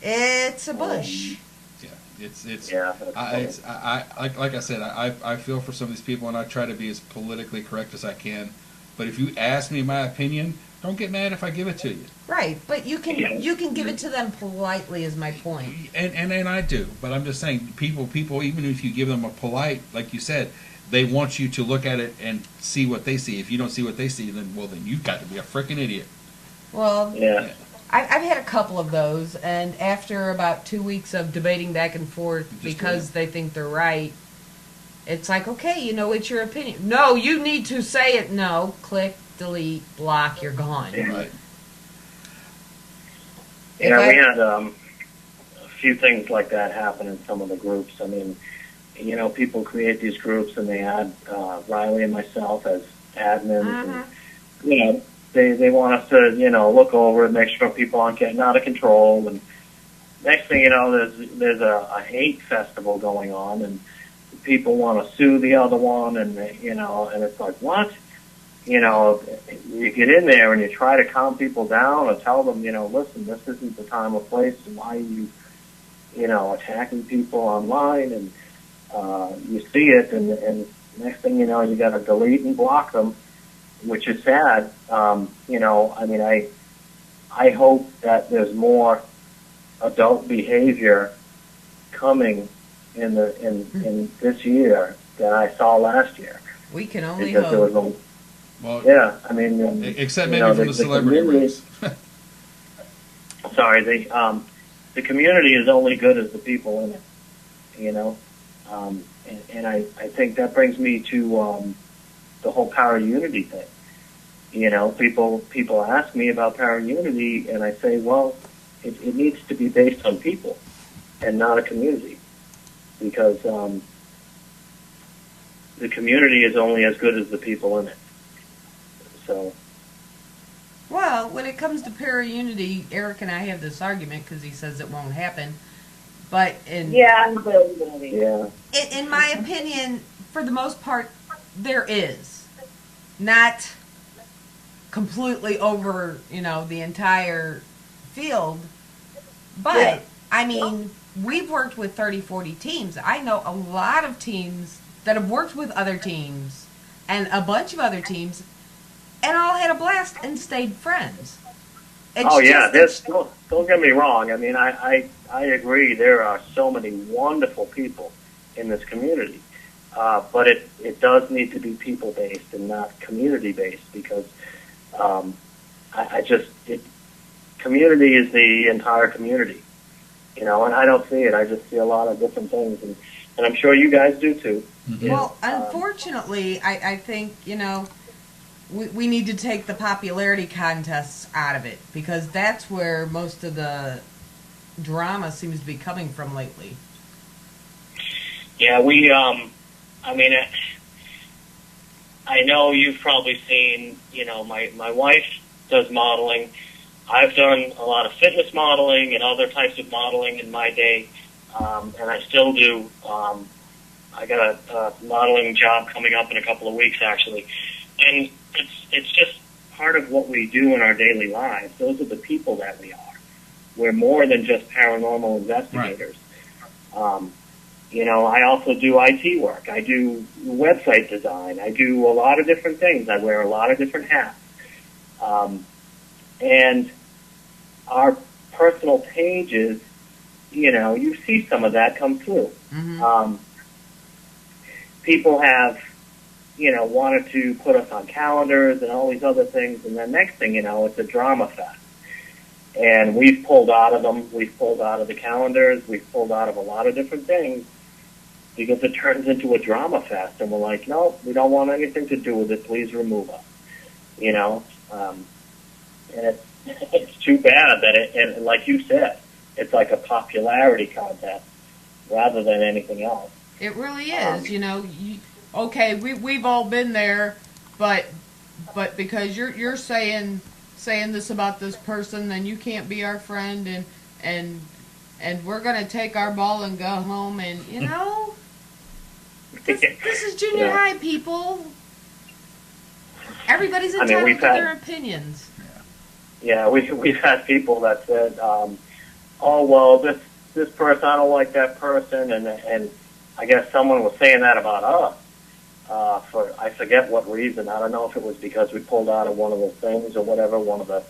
S3: It's a bush.
S2: Yeah. It's
S4: Yeah.
S2: like I said, I feel for some of these people, and I try to be as politically correct as I can. But if you ask me my opinion, don't get mad if I give it to you.
S3: Right, but you can give it to them politely is my point.
S2: And I do, but I'm just saying, people, even if you give them a polite, like you said, they want you to look at it and see what they see. If you don't see what they see, then you've got to be a freaking idiot.
S3: Well,
S4: Yeah.
S3: I've had a couple of those, and after about 2 weeks of debating back and forth because they think they're right, it's like, okay, it's your opinion. No, you need to say it. No, click, delete, block, you're gone.
S2: Right.
S4: Yeah, we had a few things like that happen in some of the groups. I mean, people create these groups and they add Ryleigh and myself as admins. And, they want us to, look over and make sure people aren't getting out of control. And next thing you know, there's a hate festival going on, and people want to sue the other one, and and it's like, what? You get in there and you try to calm people down or tell them, listen, this isn't the time or place, and why are you, attacking people online, and you see it, and next thing you know, you got to delete and block them, which is sad. I mean, I hope that there's more adult behavior coming in this year than I saw last year.
S3: We can only
S4: Because there
S3: hope.
S4: was yeah, I mean,
S2: except maybe from the celebrity race.
S4: Sorry, the community is only good as the people in it, and I think that brings me to the whole power unity thing. People ask me about power unity, and I say, well, it needs to be based on people and not a community, because the community is only as good as the people in it. So.
S3: Well, when it comes to para-unity, Eric and I have this argument because he says it won't happen. But in my opinion, for the most part, there is. Not completely over, the entire field. But, I mean, we've worked with 30, 40 teams. I know a lot of teams that have worked with other teams and a bunch of other teams and all had a blast and stayed friends.
S4: Don't get me wrong. I mean, I agree. There are so many wonderful people in this community, but it does need to be people based and not community based, because community is the entire community, and I don't see it. I just see a lot of different things, and I'm sure you guys do too.
S2: Mm-hmm.
S3: Well, unfortunately, I think we need to take the popularity contests out of it, because that's where most of the drama seems to be coming from lately.
S4: Yeah, we, I mean, I know you've probably seen, my wife does modeling. I've done a lot of fitness modeling and other types of modeling in my day, and I still do. I got a modeling job coming up in a couple of weeks, actually, and it's just part of what we do in our daily lives. Those are the people that we are. We're more than just paranormal investigators. Right. I also do IT work. I do website design. I do a lot of different things. I wear a lot of different hats. And our personal pages, you see some of that come through. Mm-hmm. People have, wanted to put us on calendars and all these other things, and then next thing you know, it's a drama fest. And we've pulled out of them. We've pulled out of the calendars. We've pulled out of a lot of different things because it turns into a drama fest, and we're like, no, we don't want anything to do with it. Please remove us. And it's too bad that and like you said, it's like a popularity contest rather than anything else.
S3: It really is. Okay, we've all been there, but because you're saying this about this person, then you can't be our friend, and we're gonna take our ball and go home, and this is junior high, people. Everybody's entitled to their opinions.
S4: Yeah, we've had people that said, oh well, this person, I don't like that person, and I guess someone was saying that about us. For I forget what reason. I don't know if it was because we pulled out of one of the things or whatever, one of the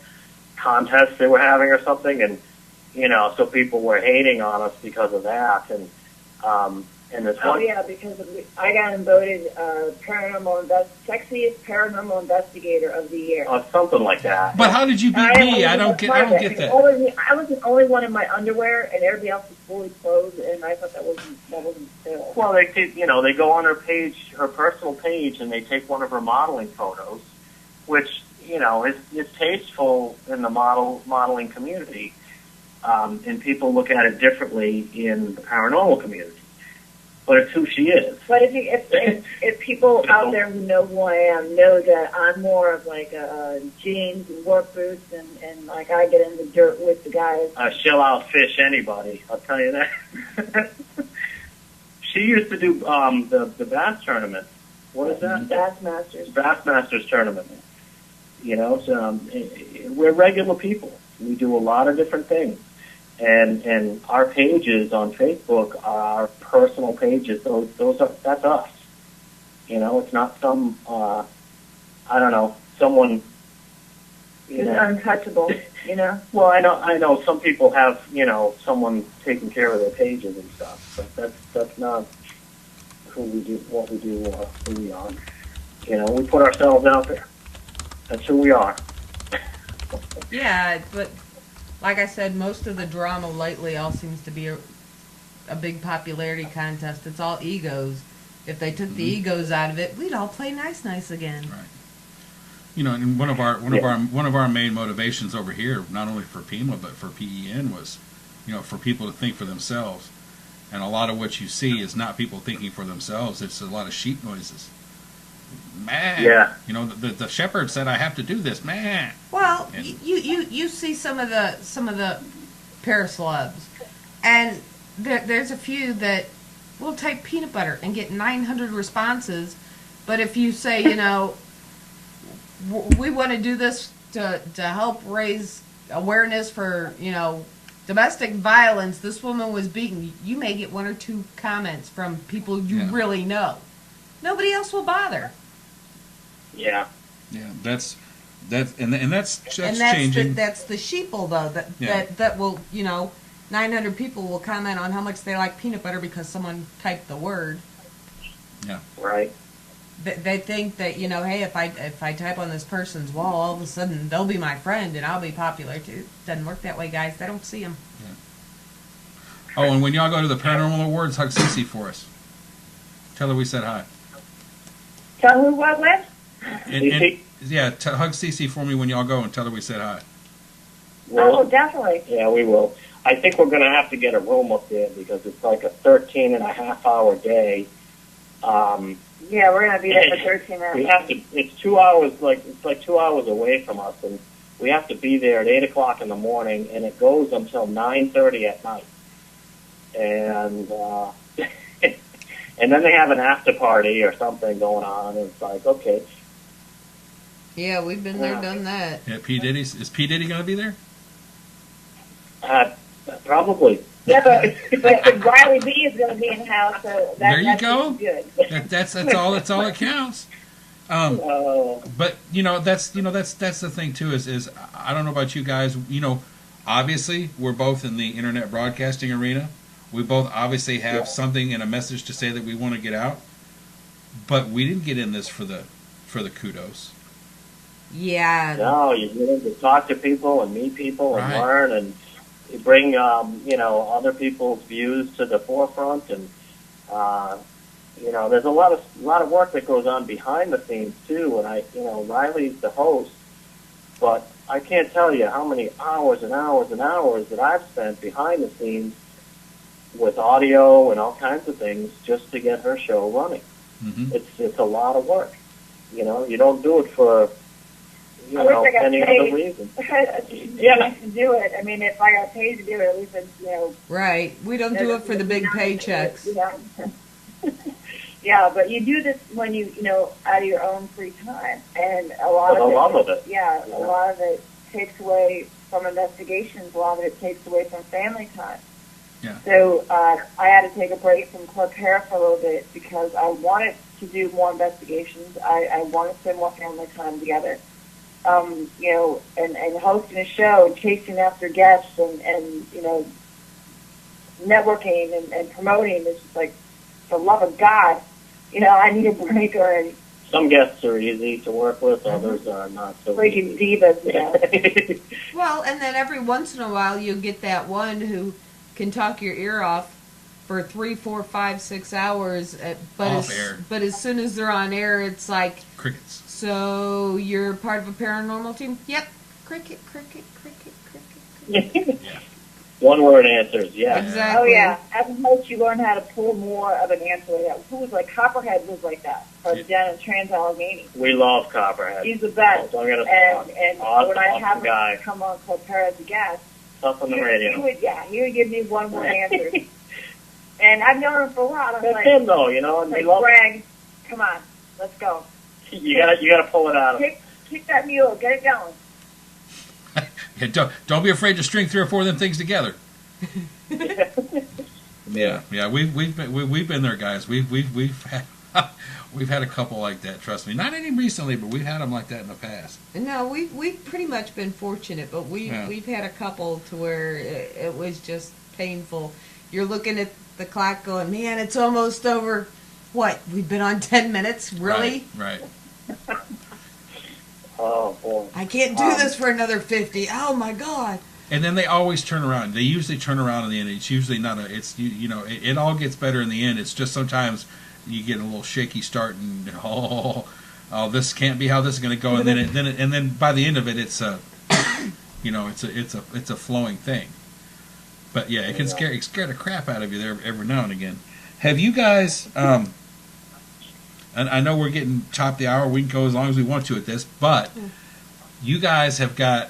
S4: contests they were having or something, and so people were hating on us because of that, and this one.
S5: Oh yeah, because I got voted sexiest paranormal investigator of the year.
S4: Something like that.
S2: But how did you beat me? I don't get that.
S5: I was the only one in my underwear, and everybody else was fully clothed, and I thought that wasn't fair.
S4: Well, they go on her page, her personal page, and they take one of her modeling photos, which is tasteful in the modeling community, and people look at it differently in the paranormal community. But it's who she is.
S5: But if people out there who know who I am know that I'm more of like a jeans and work boots and like I get in the dirt with the guys.
S4: She'll outfish anybody, I'll tell you that. She used to do the bass tournament. What is that? Bassmasters tournament. So, we're regular people. We do a lot of different things. And our pages on Facebook are our personal pages. That's us. It's not some I don't know, someone
S5: It's untouchable,
S4: Well, I know some people have, someone taking care of their pages and stuff, but that's not who we do, what we do, or who we are. We put ourselves out there. That's who we are.
S3: Yeah, but like I said, most of the drama lately all seems to be a big popularity contest. It's all egos. If they took the egos out of it, we'd all play nice again.
S2: Right. And one of our main motivations over here, not only for PEMA but for PEN, was, for people to think for themselves. And a lot of what you see is not people thinking for themselves. It's a lot of sheep noises. Man,
S4: yeah.
S2: The shepherd said I have to do this, man.
S3: Well, and you see some of the paracelebs, and there's a few that will type peanut butter and get 900 responses, but if you say we want to do this to help raise awareness for domestic violence, this woman was beaten, you may get 1 or 2 comments from people you really know. Nobody else will bother.
S4: Yeah.
S2: Yeah, that's changing.
S3: That's the sheeple though. That will 900 people will comment on how much they like peanut butter because someone typed the word.
S2: Yeah.
S4: Right.
S3: They think that hey, if I type on this person's wall, all of a sudden they'll be my friend and I'll be popular too. Doesn't work that way, guys. They don't see them.
S2: Yeah. Oh, and when y'all go to the Paranormal Awards, hug Cece for us. Tell her we said hi.
S5: Tell who what with?
S2: Hug Cece for me when y'all go and tell her we said hi.
S5: Oh, definitely.
S4: Yeah, we will. I think we're going to have to get a room up there because it's like a 13-and-a-half-hour day,
S5: Yeah, we're gonna be there for 13
S4: We
S5: hours.
S4: have to. It's 2 hours. It's like 2 hours away from us, and we have to be there at 8 o'clock in the morning, and it goes until 9:30 at night. And and then they have an after party or something going on, and it's like, okay.
S3: Yeah, we've been there, done that.
S2: Yeah, is P Diddy going to be there?
S4: Probably.
S5: Yeah, but Ryleigh B is going to be in house, so
S2: There you
S5: that's
S2: go.
S5: good.
S2: That's all. That's all that counts. But that's the thing too. Is I don't know about you guys. Obviously we're both in the internet broadcasting arena. We both obviously have something and a message to say that we want to get out. But we didn't get in this for the kudos.
S3: Yeah.
S4: No, you need to talk to people and meet people and
S2: Right.
S4: learn and bring other people's views to the forefront, and there's a lot of work that goes on behind the scenes too. And Ryleigh's the host, but I can't tell you how many hours and hours and hours that I've spent behind the scenes with audio and all kinds of things just to get her show running.
S2: Mm-hmm.
S4: It's a lot of work. You don't do it for
S5: I wish I got
S4: any
S5: paid.
S4: other reason.
S5: Yeah, to do it. I mean, if I got paid to do it, at least it's,
S3: Right. We don't do it for the big paychecks.
S5: Yeah, but you do this when out of your own free time, and a lot
S4: For
S5: of
S4: the love of it.
S5: Yeah, a lot of it takes away from investigations. A lot of it takes away from family time.
S2: Yeah.
S5: So I had to take a break from Club Para for a little bit because I wanted to do more investigations. I wanted to spend more family time together. And hosting a show and chasing after guests and networking and promoting is just like, for the love of God, I need a break already.
S4: Some guests are easy to work with, others are not so
S5: Freaking
S4: easy.
S5: divas,
S3: Well, and then every once in a while you get that one who can talk your ear off for 3, 4, 5, 6 hours.
S2: Off air.
S3: But as soon as they're on air, it's like,
S2: Crickets.
S3: so you're part of a paranormal team? Yep. Cricket, cricket, cricket, cricket, cricket.
S2: Yeah.
S4: One word answers, yeah.
S3: Exactly.
S5: Oh, yeah. As a host, you learn how to pull more of an answer. Who was like, Copperhead was like that. Or down in Trans-Allegheny.
S4: We love Copperhead.
S5: He's the best.
S4: Don't get us wrong.
S5: And
S4: Awesome,
S5: when I have
S4: awesome guy.
S5: him come on Club Para as a guest,
S4: Tough on the
S5: he
S4: radio.
S5: would give me one word answer. And I've known him for a while. I'm
S4: That's
S5: like,
S4: him, though, and we love
S5: Greg, come on, let's go.
S4: You gotta pull it out of him.
S5: Kick that mule, get it going.
S2: Yeah, don't be afraid to string 3 or 4 of them things together. Yeah. We've been there, guys. We've had a couple like that. Trust me. Not any recently, but we've had them like that in the past.
S3: No, we've pretty much been fortunate, but we've had a couple to where it was just painful. You're looking at the clock going, man, it's almost over. What? We've been on 10 minutes? Really?
S2: Right.
S4: Oh, boy.
S3: I can't do this for another 50. Oh my God.
S2: And then they always turn around. They usually turn around in the end. It's usually not a. It's it all gets better in the end. It's just sometimes you get a little shaky start and this can't be how this is going to go. And then by the end of it, it's a it's a flowing thing. But yeah, it can scare the crap out of you there every now and again. Have you guys? And I know we're getting top the hour. We can go as long as we want to at this, but you guys have got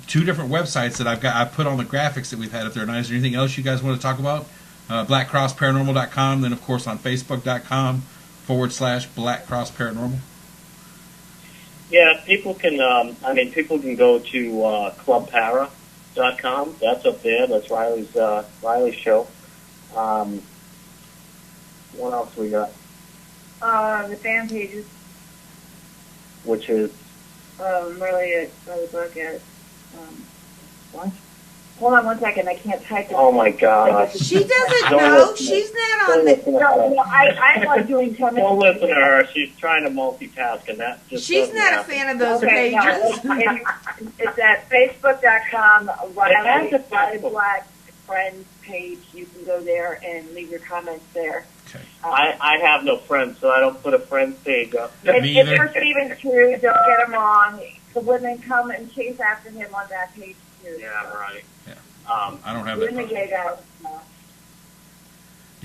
S2: 2 different websites that I put on the graphics that we've had up there. Is there anything else you guys want to talk about? BlackCrossParanormal.com, then of course on Facebook.com/BlackCrossParanormal.
S4: Yeah, people can go to ClubPara.com. That's up there. That's Ryleigh's show. What else we got?
S5: The fan pages.
S4: Which is
S5: Really book it. What? Hold on one second. I can't type it.
S4: Oh my God.
S3: She doesn't
S4: Don't
S3: know.
S4: listen.
S3: She's not
S4: Don't
S3: on the.
S4: listen to her.
S5: No, I'm like doing 10 minutes.
S4: Don't listen to her. She's trying to multitask, and that just
S3: She's
S4: doesn't
S3: not a
S4: happen.
S3: fan of those
S5: Okay, no,
S3: pages.
S5: it's at Facebook.com.
S4: has a
S5: Ryleigh Black Friends page. You can go there and leave your comments there.
S2: Okay.
S4: I have no friends, so I don't put a friends page up.
S2: Me
S5: It's
S2: either.
S5: for Stephen True. Don't get him wrong. The women come and chase after him on that page too.
S4: Yeah, right.
S2: Yeah.
S4: Um,
S2: I don't have
S5: Even the
S2: that.
S5: gay guys.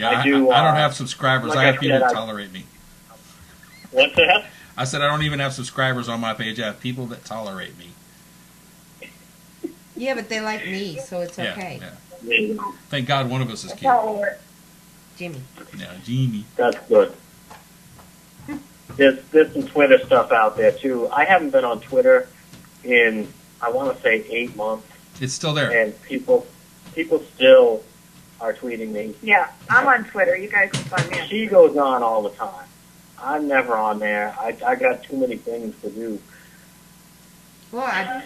S2: Yeah,
S4: I do.
S2: I don't have subscribers.
S4: like
S2: I have
S4: I
S2: people
S4: said,
S2: that tolerate me.
S4: What's that?
S2: I said I don't even have subscribers on my page. I have people that tolerate me.
S3: Yeah, but they like me, so it's
S2: Yeah,
S3: okay.
S2: yeah. Thank God one of us is
S5: That's
S2: cute.
S5: how it works.
S3: Jimmy.
S2: Yeah, Genie.
S4: That's good. There's some Twitter stuff out there too. I haven't been on Twitter in, I want to say, 8 months,
S2: It's still there.
S4: and people still are tweeting me.
S5: Yeah, I'm on Twitter. You guys can find me.
S4: She goes on all the time. I'm never on there. I got too many things to do.
S3: Well,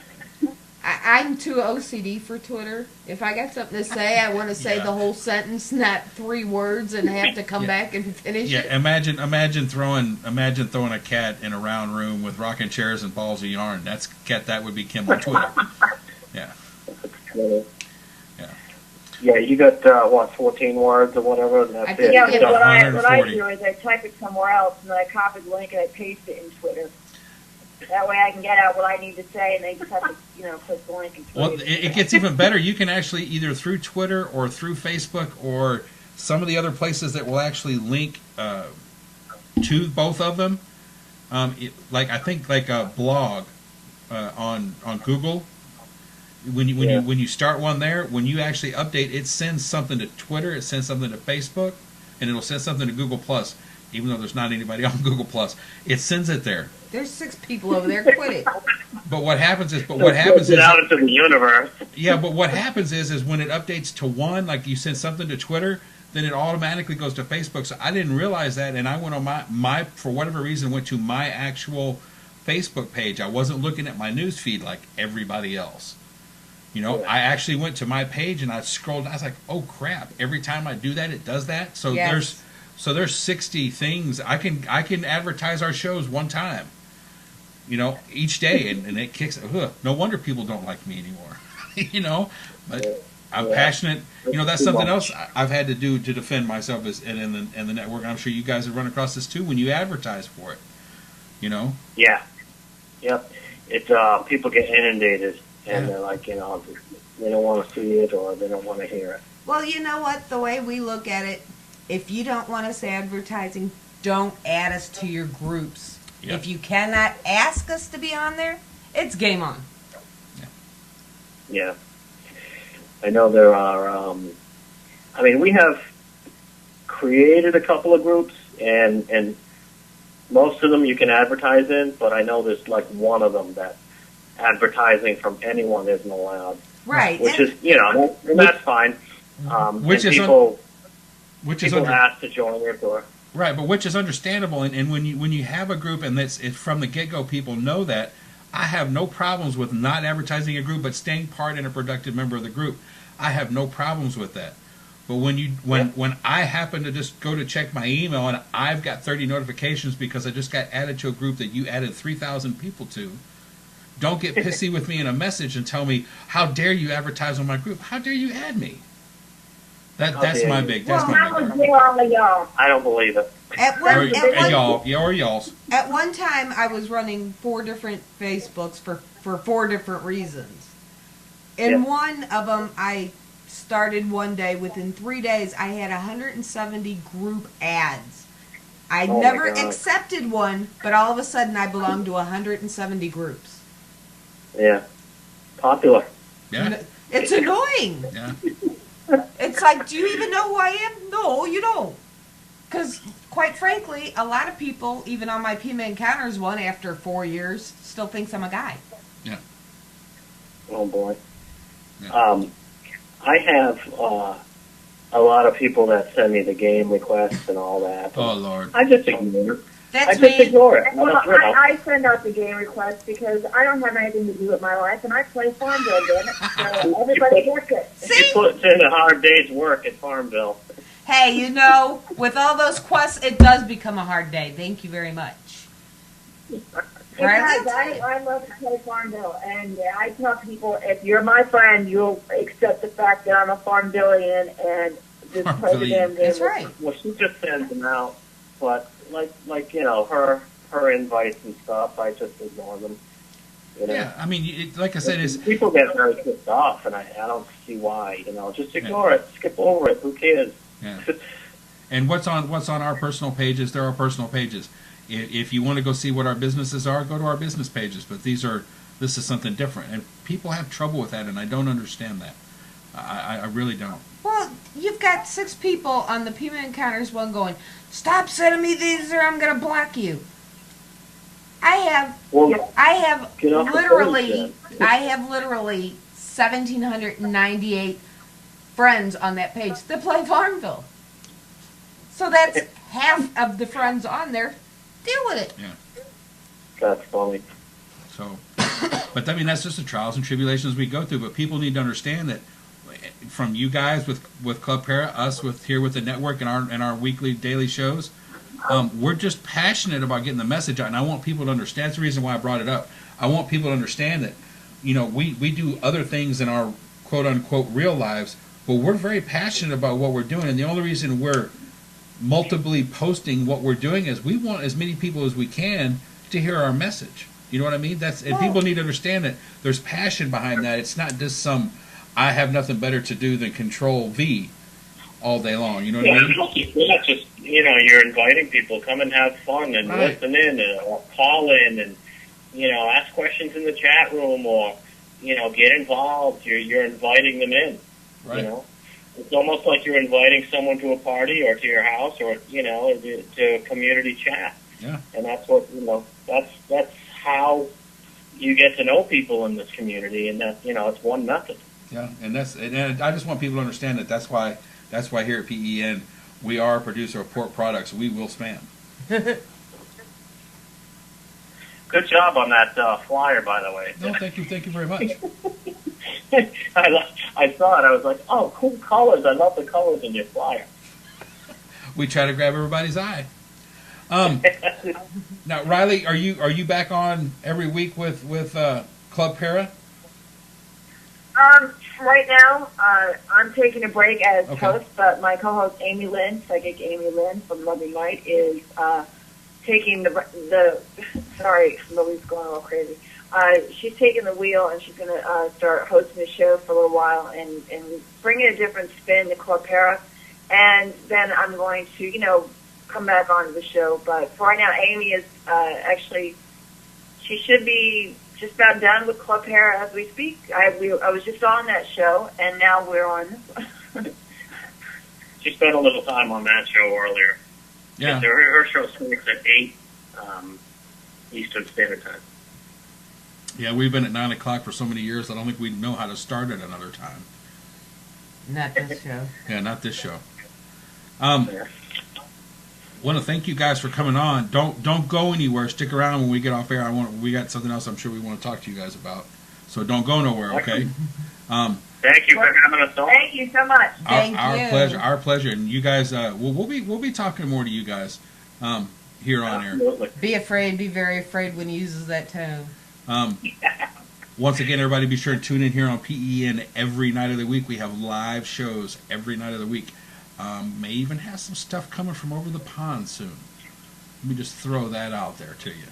S3: I'm too OCD for Twitter. If I got something to say, I want to say
S2: Yeah.
S3: the whole sentence, not 3 words, and have to come
S2: Yeah.
S3: back and finish
S2: Yeah,
S3: it.
S2: imagine throwing a cat in a round room with rocking chairs and balls of yarn. That would be Kim on Twitter. Yeah. Yeah.
S4: Yeah, you got 14 words or whatever, and that's
S3: I think
S4: it.
S5: Yeah,
S3: Yeah,
S5: but what I
S2: 140.
S5: do is I type it somewhere else, and then I copy the link and I paste it in Twitter. That way I can get out what I need to say, and they just have to, click the link and tweet
S2: Well, it gets even better. You can actually either through Twitter or through Facebook or some of the other places that will actually link to both of them. I think a blog on Google. When you start one there, when you actually update, it sends something to Twitter, it sends something to Facebook, and it'll send something to Google Plus. Even though there's not anybody on Google Plus, it sends it there.
S3: There's 6 people over there. Quit it.
S2: But what happens is,
S4: It out into the universe.
S2: yeah. But what happens is when it updates to one, like you send something to Twitter, then it automatically goes to Facebook. So I didn't realize that, and I went on my for whatever reason went to my actual Facebook page. I wasn't looking at my news feed like everybody else. I actually went to my page and I scrolled. I was like, oh crap! Every time I do that, it does that. So
S3: Yes.
S2: there's 60 things I can advertise our shows one time. Each day, and it kicks. No wonder people don't like me anymore. But I'm passionate. That's something else I've had to do to defend myself in the network. And I'm sure you guys have run across this too when you advertise for it.
S4: Yeah. Yep. It people get inundated, and they're like, they don't want to see it or they don't want to hear it.
S3: Well, you know what? The way we look at it, if you don't want us advertising, don't add us to your groups.
S2: Yep.
S3: If you cannot ask us to be on there, it's game on.
S4: Yeah. I know there are, we have created a couple of groups, and most of them you can advertise in, but I know there's like one of them that advertising from anyone isn't allowed.
S3: Right.
S4: Which is, and that's fine.
S2: Which is
S4: people
S2: under,
S4: ask to join it or...
S2: right, but which is understandable. And when you have a group and it's from the get go, people know that. I have no problems with not advertising a group, but staying part and a productive member of the group. I have no problems with that. But when I happen to just go to check my email and I've got 30 notifications because I just got added to a group that you added 3,000 people to, don't get pissy with me in a message and tell me, how dare you advertise on my group? How dare you add me? That's my big. That's my big.
S4: I don't believe it.
S2: Y'all's.
S3: At one time, I was running 4 different Facebooks for 4 different reasons. In one of them, I started one day. Within 3 days, I had 170 group ads. I never accepted one, but all of a sudden, I belonged to 170 groups.
S4: Yeah. Popular.
S2: Yeah.
S3: It's annoying.
S2: Yeah.
S3: It's like, do you even know who I am? No, you don't. Because, quite frankly, a lot of people, even on my PEMA Encounters one, after 4 years, still thinks I'm a guy.
S2: Yeah.
S4: Oh, boy.
S2: Yeah.
S4: I have a lot of people that send me the game requests and all that.
S2: Oh, Lord.
S4: I just ignore it.
S3: That's
S4: I just
S3: me.
S4: ignore it.
S5: Well, I send out the game requests because I don't have anything to do with my life, and I play Farmville, damn it. So everybody gets it.
S4: It puts in a hard day's work at Farmville.
S3: Hey, with all those quests, it does become a hard day. Thank you very much. Ryleigh?
S5: I love to play Farmville, and I tell people, if you're my friend, you'll accept the fact that I'm a Farmvillian and just play the damn game.
S3: That's right.
S4: Well, she just sends them out, but her invites and stuff, I just ignore them.
S2: Yeah, I mean, like I said, it's
S4: people get very pissed off, and I don't see why. Just ignore it, skip over it. Who cares?
S2: Yeah. And what's on our personal pages? There are personal pages. If you want to go see what our businesses are, go to our business pages. But this is something different, and people have trouble with that, and I don't understand that. I really don't.
S3: Well, you've got 6 people on the PEMA Encounters one going, stop sending me these or I'm going to block you. I have literally 1,798 friends on that page that play Farmville. So that's half of the friends on there. Deal with it.
S2: Yeah.
S4: That's funny.
S2: So, but I mean, that's just the trials and tribulations we go through. But people need to understand that from you guys with Club Para, us here with the network and our weekly, daily shows, we're just passionate about getting the message out. And I want people to understand. That's the reason why I brought it up. I want people to understand that, we do other things in our quote-unquote real lives, but we're very passionate about what we're doing. And the only reason we're multiply posting what we're doing is we want as many people as we can to hear our message. You know what I mean? And people need to understand that there's passion behind that. It's not just I have nothing better to do than control V all day long. You know what I mean?
S4: It's not just, you're inviting people, come and have fun and listen in or call in and, ask questions in the chat room or, get involved. You're inviting them in.
S2: Right.
S4: It's almost like you're inviting someone to a party or to your house or, to a community chat.
S2: Yeah.
S4: And that's what, that's how you get to know people in this community, and that, it's one method.
S2: Yeah, and I just want people to understand that that's why here at PEN we are a producer of pork products. We will spam.
S4: Good job on that flyer, by the way.
S2: No, thank you very much.
S4: I saw it. I was like, oh, cool colors. I love the colors in your flyer.
S2: We try to grab everybody's eye. Now, Ryleigh, are you back on every week with Club Para?
S5: Right now, I'm taking a break as host, but my co-host Amy Lynn, psychic Amy Lynn from Loving Light, is taking the sorry, Lily's going a little crazy. She's taking the wheel, and she's going to start hosting the show for a little while and bringing a different spin to Club Para. And then I'm going to, come back onto the show. But for right now, Amy is actually, she should be just about done with Club Para as we speak. I was just on that show, and now we're on this one.
S4: She spent a little time on that show earlier.
S2: Yeah.
S4: Her show starts at 8 Eastern Standard Time.
S2: Yeah, we've been at 9 o'clock for so many years, I don't think we know how to start at another time.
S3: Not this show.
S2: Yeah, not this show. Want to thank you guys for coming on. Don't go anywhere. Stick around when we get off air. We got something else I'm sure we want to talk to you guys about. So don't go nowhere, okay?
S4: Thank you for having us on.
S5: Thank you so much.
S2: Our pleasure. Our pleasure. And you guys, we'll be talking more to you guys here on air.
S3: Be afraid. Be very afraid when he uses that tone.
S2: Once again, everybody, be sure to tune in here on PEN every night of the week. We have live shows every night of the week. May even have some stuff coming from over the pond soon. Let me just throw that out there to you.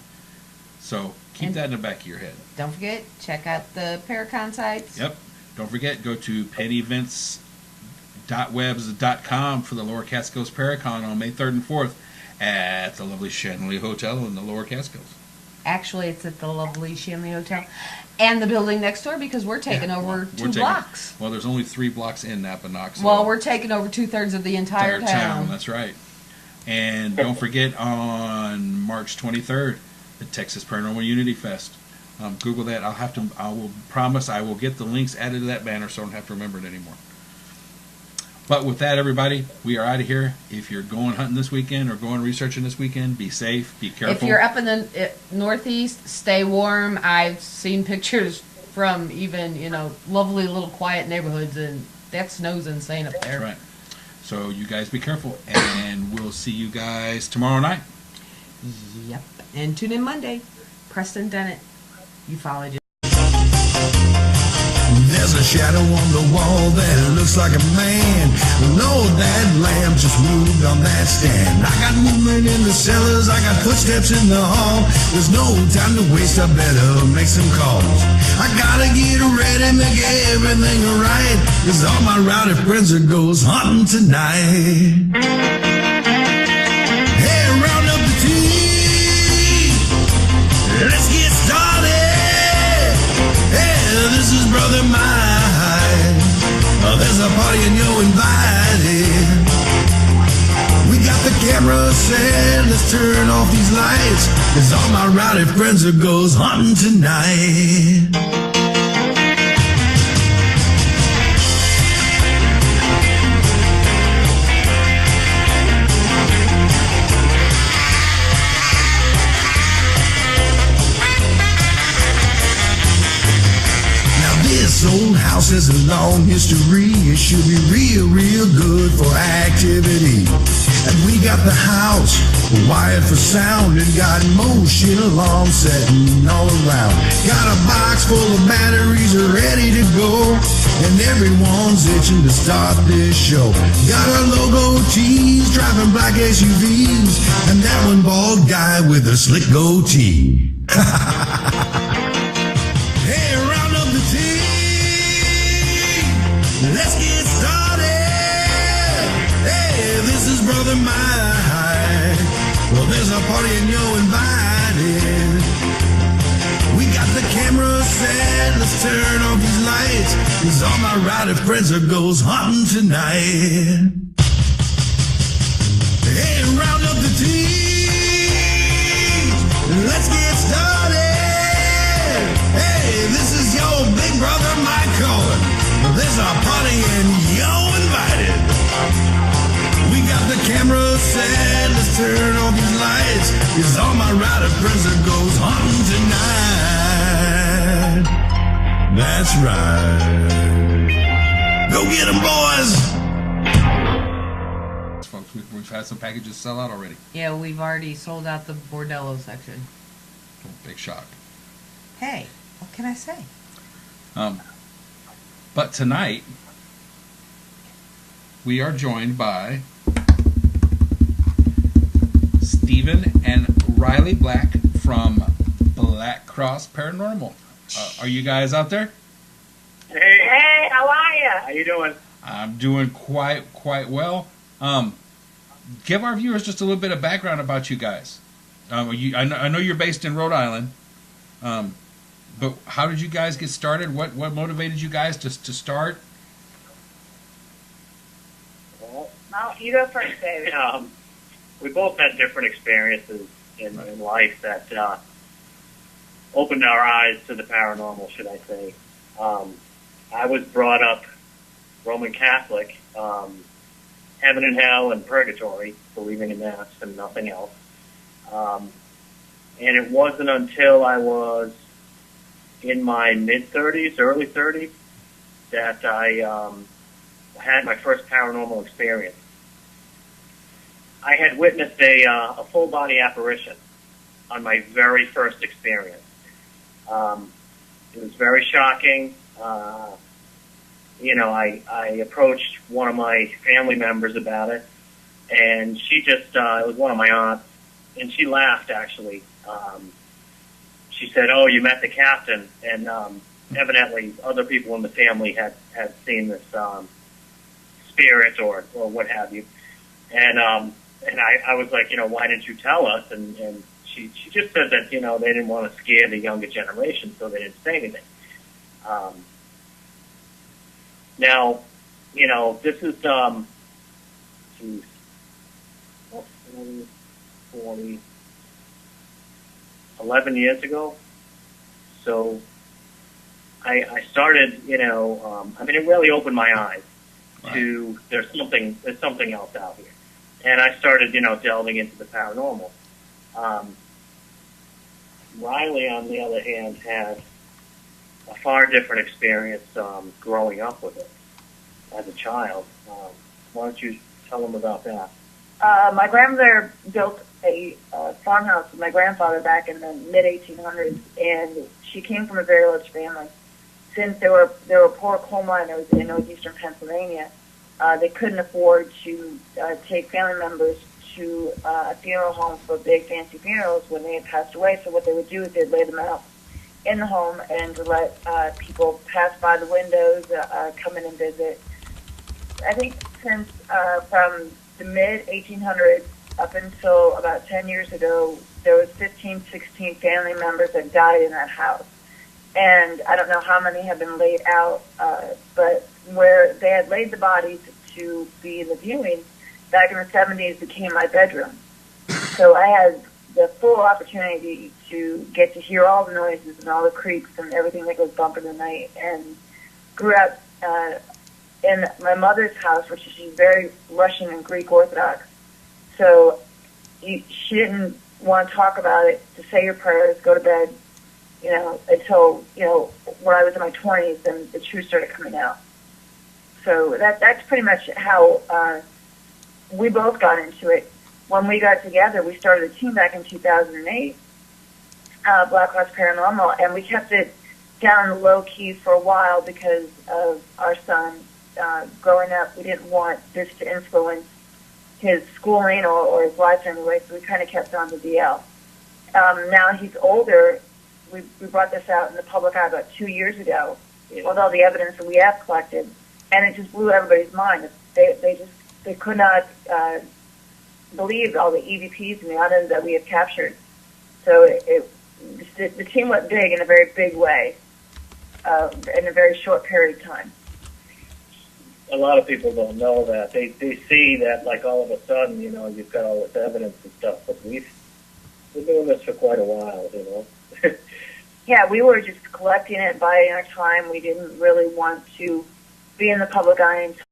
S2: So keep that in the back of your head.
S3: Don't forget, check out the Paracon sites.
S2: Yep. Don't forget, go to penevents.webs.com for the Lower Catskills Paracon on May 3rd and 4th at the lovely Shanley Hotel in the Lower Catskills.
S3: Actually, it's at the lovely Shanley Hotel and the building next door because we're taking over two blocks.
S2: Well, there's only 3 blocks in Napanock. So
S3: well, we're taking over 2/3 of the entire town. That's
S2: right. And don't forget, on March 23rd, the Texas Paranormal Unity Fest. Google that. I will promise I will get the links added to that banner so I don't have to remember it anymore. But with that, everybody, we are out of here. If you're going hunting this weekend or going researching this weekend, be safe, be careful.
S3: If you're up in the Northeast, stay warm. I've seen pictures from even, lovely little quiet neighborhoods, and that snow's insane up there.
S2: That's right. So you guys be careful, and we'll see you guys tomorrow night.
S3: Yep. And tune in Monday. Preston Dennett. You followed it.
S1: There's a shadow on the wall that looks like a man. Lord, that lamp just moved on that stand. I got movement in the cellars, I got footsteps in the hall. There's no time to waste, I better make some calls. I gotta get ready, make everything right, 'cause all my rowdy friends are ghost hunting tonight. Let's get started. Hey, this is Brother Mine. There's a party and you're invited. We got the camera set, let's turn off these lights, 'cause all my rowdy friends are goes hunting tonight. This old house has a long history. It should be real, real good for activity. And we got the house wired for sound and got motion alarm setting all around. Got a box full of batteries ready to go, and everyone's itching to start this show. Got our logo tees, driving black SUVs, and that one bald guy with a slick goatee. Hey, round up the team. Let's get started. Hey, this is Brother Mine. Well, there's a party and you're invited. We got the camera set, let's turn off these lights, 'cause all my rowdy friends are goes hunting tonight. Hey, round up the team. Let's get started. Hey, this is your big brother Mike calling. There's a party and you're invited. We got the camera set, let's turn off these lights, 'cause all my rowdy friends are goes hunting tonight. That's right. Go get 'em, boys.
S2: Folks, we've had some packages sell out already.
S3: Yeah, we've already sold out the Bordello section.
S2: Big shock.
S3: Hey, what can I say?
S2: But tonight, we are joined by Stephen and Ryleigh Black from Black Cross Paranormal. Are you guys out there?
S4: Hey, how are you? How you doing?
S2: I'm doing quite well. Give our viewers just a little bit of background about you guys. I know you're based in Rhode Island. But how did you guys get started? What motivated you guys to start?
S5: Well, you go first, David.
S4: We both had different experiences in life that opened our eyes to the paranormal, should I say. I was brought up Roman Catholic, heaven and hell and purgatory, believing in that and nothing else. And it wasn't until I was in my mid-30s, early 30s, that I had my first paranormal experience. I had witnessed a full-body apparition on my very first experience. It was very shocking. I approached one of my family members about it, and she just, it was one of my aunts, and she laughed, actually. She said, "Oh, you met the captain," and evidently other people in the family had seen this spirit or what have you. And I was like, why didn't you tell us? And she just said that, they didn't want to scare the younger generation, so they didn't say anything. Now, this is 11 years ago. So I started, it really opened my eyes to there's something else out here. And I started, delving into the paranormal. Ryleigh, on the other hand, had a far different experience growing up with it as a child. Why don't you tell them about that?
S5: My grandmother built a farmhouse with my grandfather back in the mid-1800s, and she came from a very large family. Since they were poor coal miners in northeastern Pennsylvania, they couldn't afford to take family members to a funeral home for big fancy funerals when they had passed away. So what they would do is they'd lay them out in the home and to let people pass by the windows, come in and visit. I think since from the mid-1800s up until about 10 years ago, there was 15, 16 family members that died in that house. And I don't know how many have been laid out, but where they had laid the bodies to be in the viewing, back in the 70s became my bedroom. So I had the full opportunity to get to hear all the noises and all the creaks and everything that goes bump in the night, and grew up in my mother's house, which she's very Russian and Greek Orthodox. So she didn't want to talk about it, to say your prayers, go to bed, until, when I was in my 20s and the truth started coming out. So that's pretty much how we both got into it. When we got together, we started a team back in 2008, Black Cross Paranormal, and we kept it down low key for a while because of our son. Growing up, we didn't want this to influence his schooling or his life anyway, so we kind of kept on the DL. Now he's older. We brought this out in the public eye about 2 years ago with all the evidence that we have collected, and it just blew everybody's mind. They could not believe all the EVPs and the audios that we have captured. So the team went big in a very big way in a very short period of time.
S4: A lot of people don't know that. They see that, like, all of a sudden, you've got all this evidence and stuff, but we're doing this for quite a while,
S5: Yeah, we were just collecting it, biding our time. We didn't really want to be in the public eye until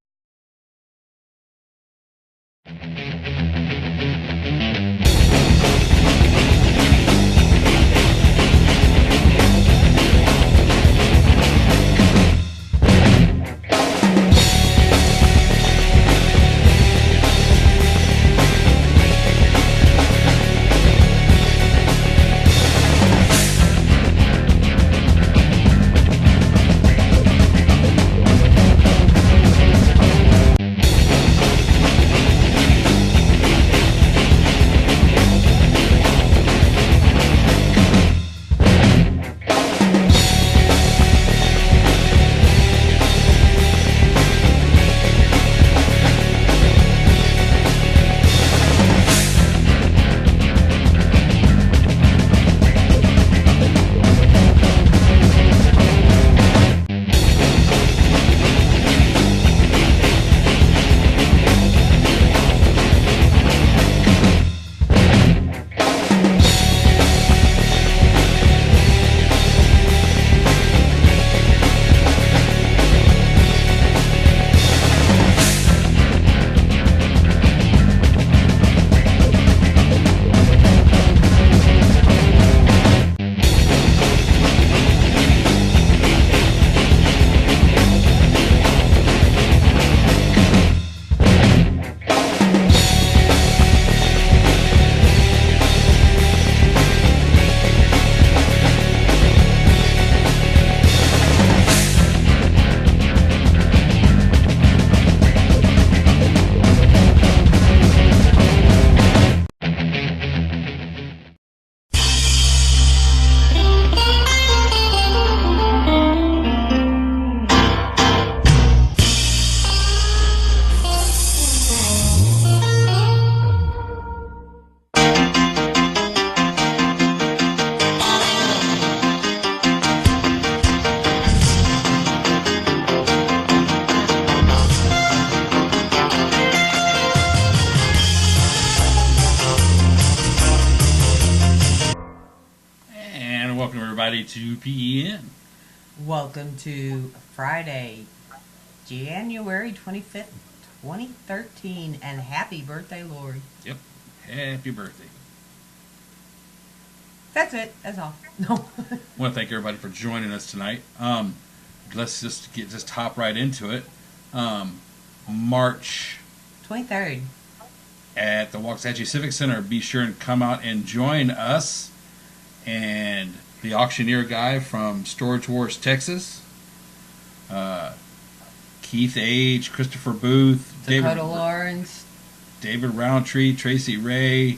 S2: To PEN.
S3: Welcome to Friday, January 25th, 2013, and happy birthday, Lori.
S2: Yep, happy birthday.
S3: That's it. That's all. No.
S2: I want to thank everybody for joining us tonight. Let's just hop right into it. March
S3: 23rd
S2: at the Waxahachie Civic Center. Be sure and come out and join us. And the auctioneer guy from Storage Wars, Texas, Keith Age, Christopher Booth,
S3: Dakota Lawrence,
S2: David Roundtree, Tracy Ray,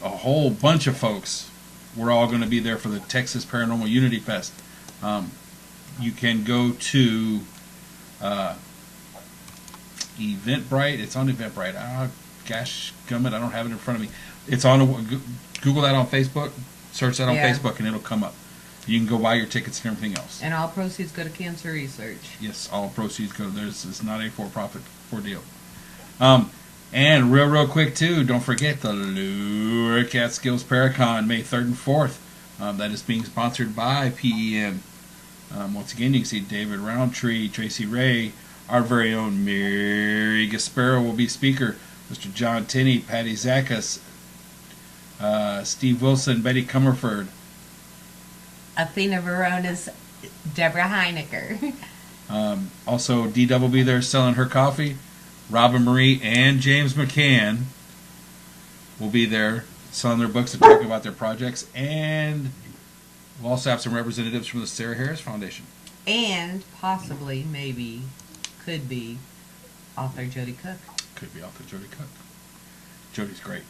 S2: a whole bunch of folks. We're all going to be there for the Texas Paranormal Unity Fest. You can go to Eventbrite. It's on Eventbrite. I Gash Gummit. I don't have it in front of me. It's on. Google that on Facebook. Search that on
S3: Yeah.
S2: Facebook, and it'll come up. You can go buy your tickets and everything else.
S3: And all proceeds go to cancer research.
S2: Yes, all proceeds go. It's not a for-profit ordeal. And real quick too, don't forget the Lure Catskills Paracon, May 3rd and 4th. That is being sponsored by PEM. Once again, you can see David Roundtree, Tracy Ray, our very own Mary Gasparo will be speaker. Mr. John Tinney, Patty Zakas, Steve Wilson, Betty Comerford.
S3: Athena Verona's Deborah Heinecker.
S2: Also, D-Double will be there selling her coffee. Robin Marie and James McCann will be there selling their books and talking about their projects. And we'll also have some representatives from the Sarah Harris Foundation.
S3: And possibly, maybe, could be author Jody Cook.
S2: Could be author Jody Cook. Jody's great.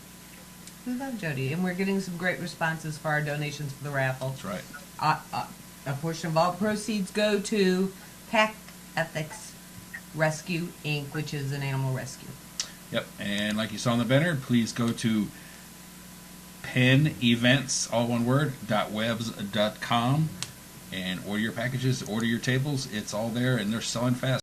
S3: We love Jody. And we're getting some great responses for our donations for the raffle.
S2: That's right.
S3: A portion of all proceeds go to Pack Ethics Rescue Inc., which is an animal rescue.
S2: Yep, and like you saw in the banner, please go to PEN Events, all one word, .webs.com, and order your packages, order your tables. It's all there, and they're selling fast.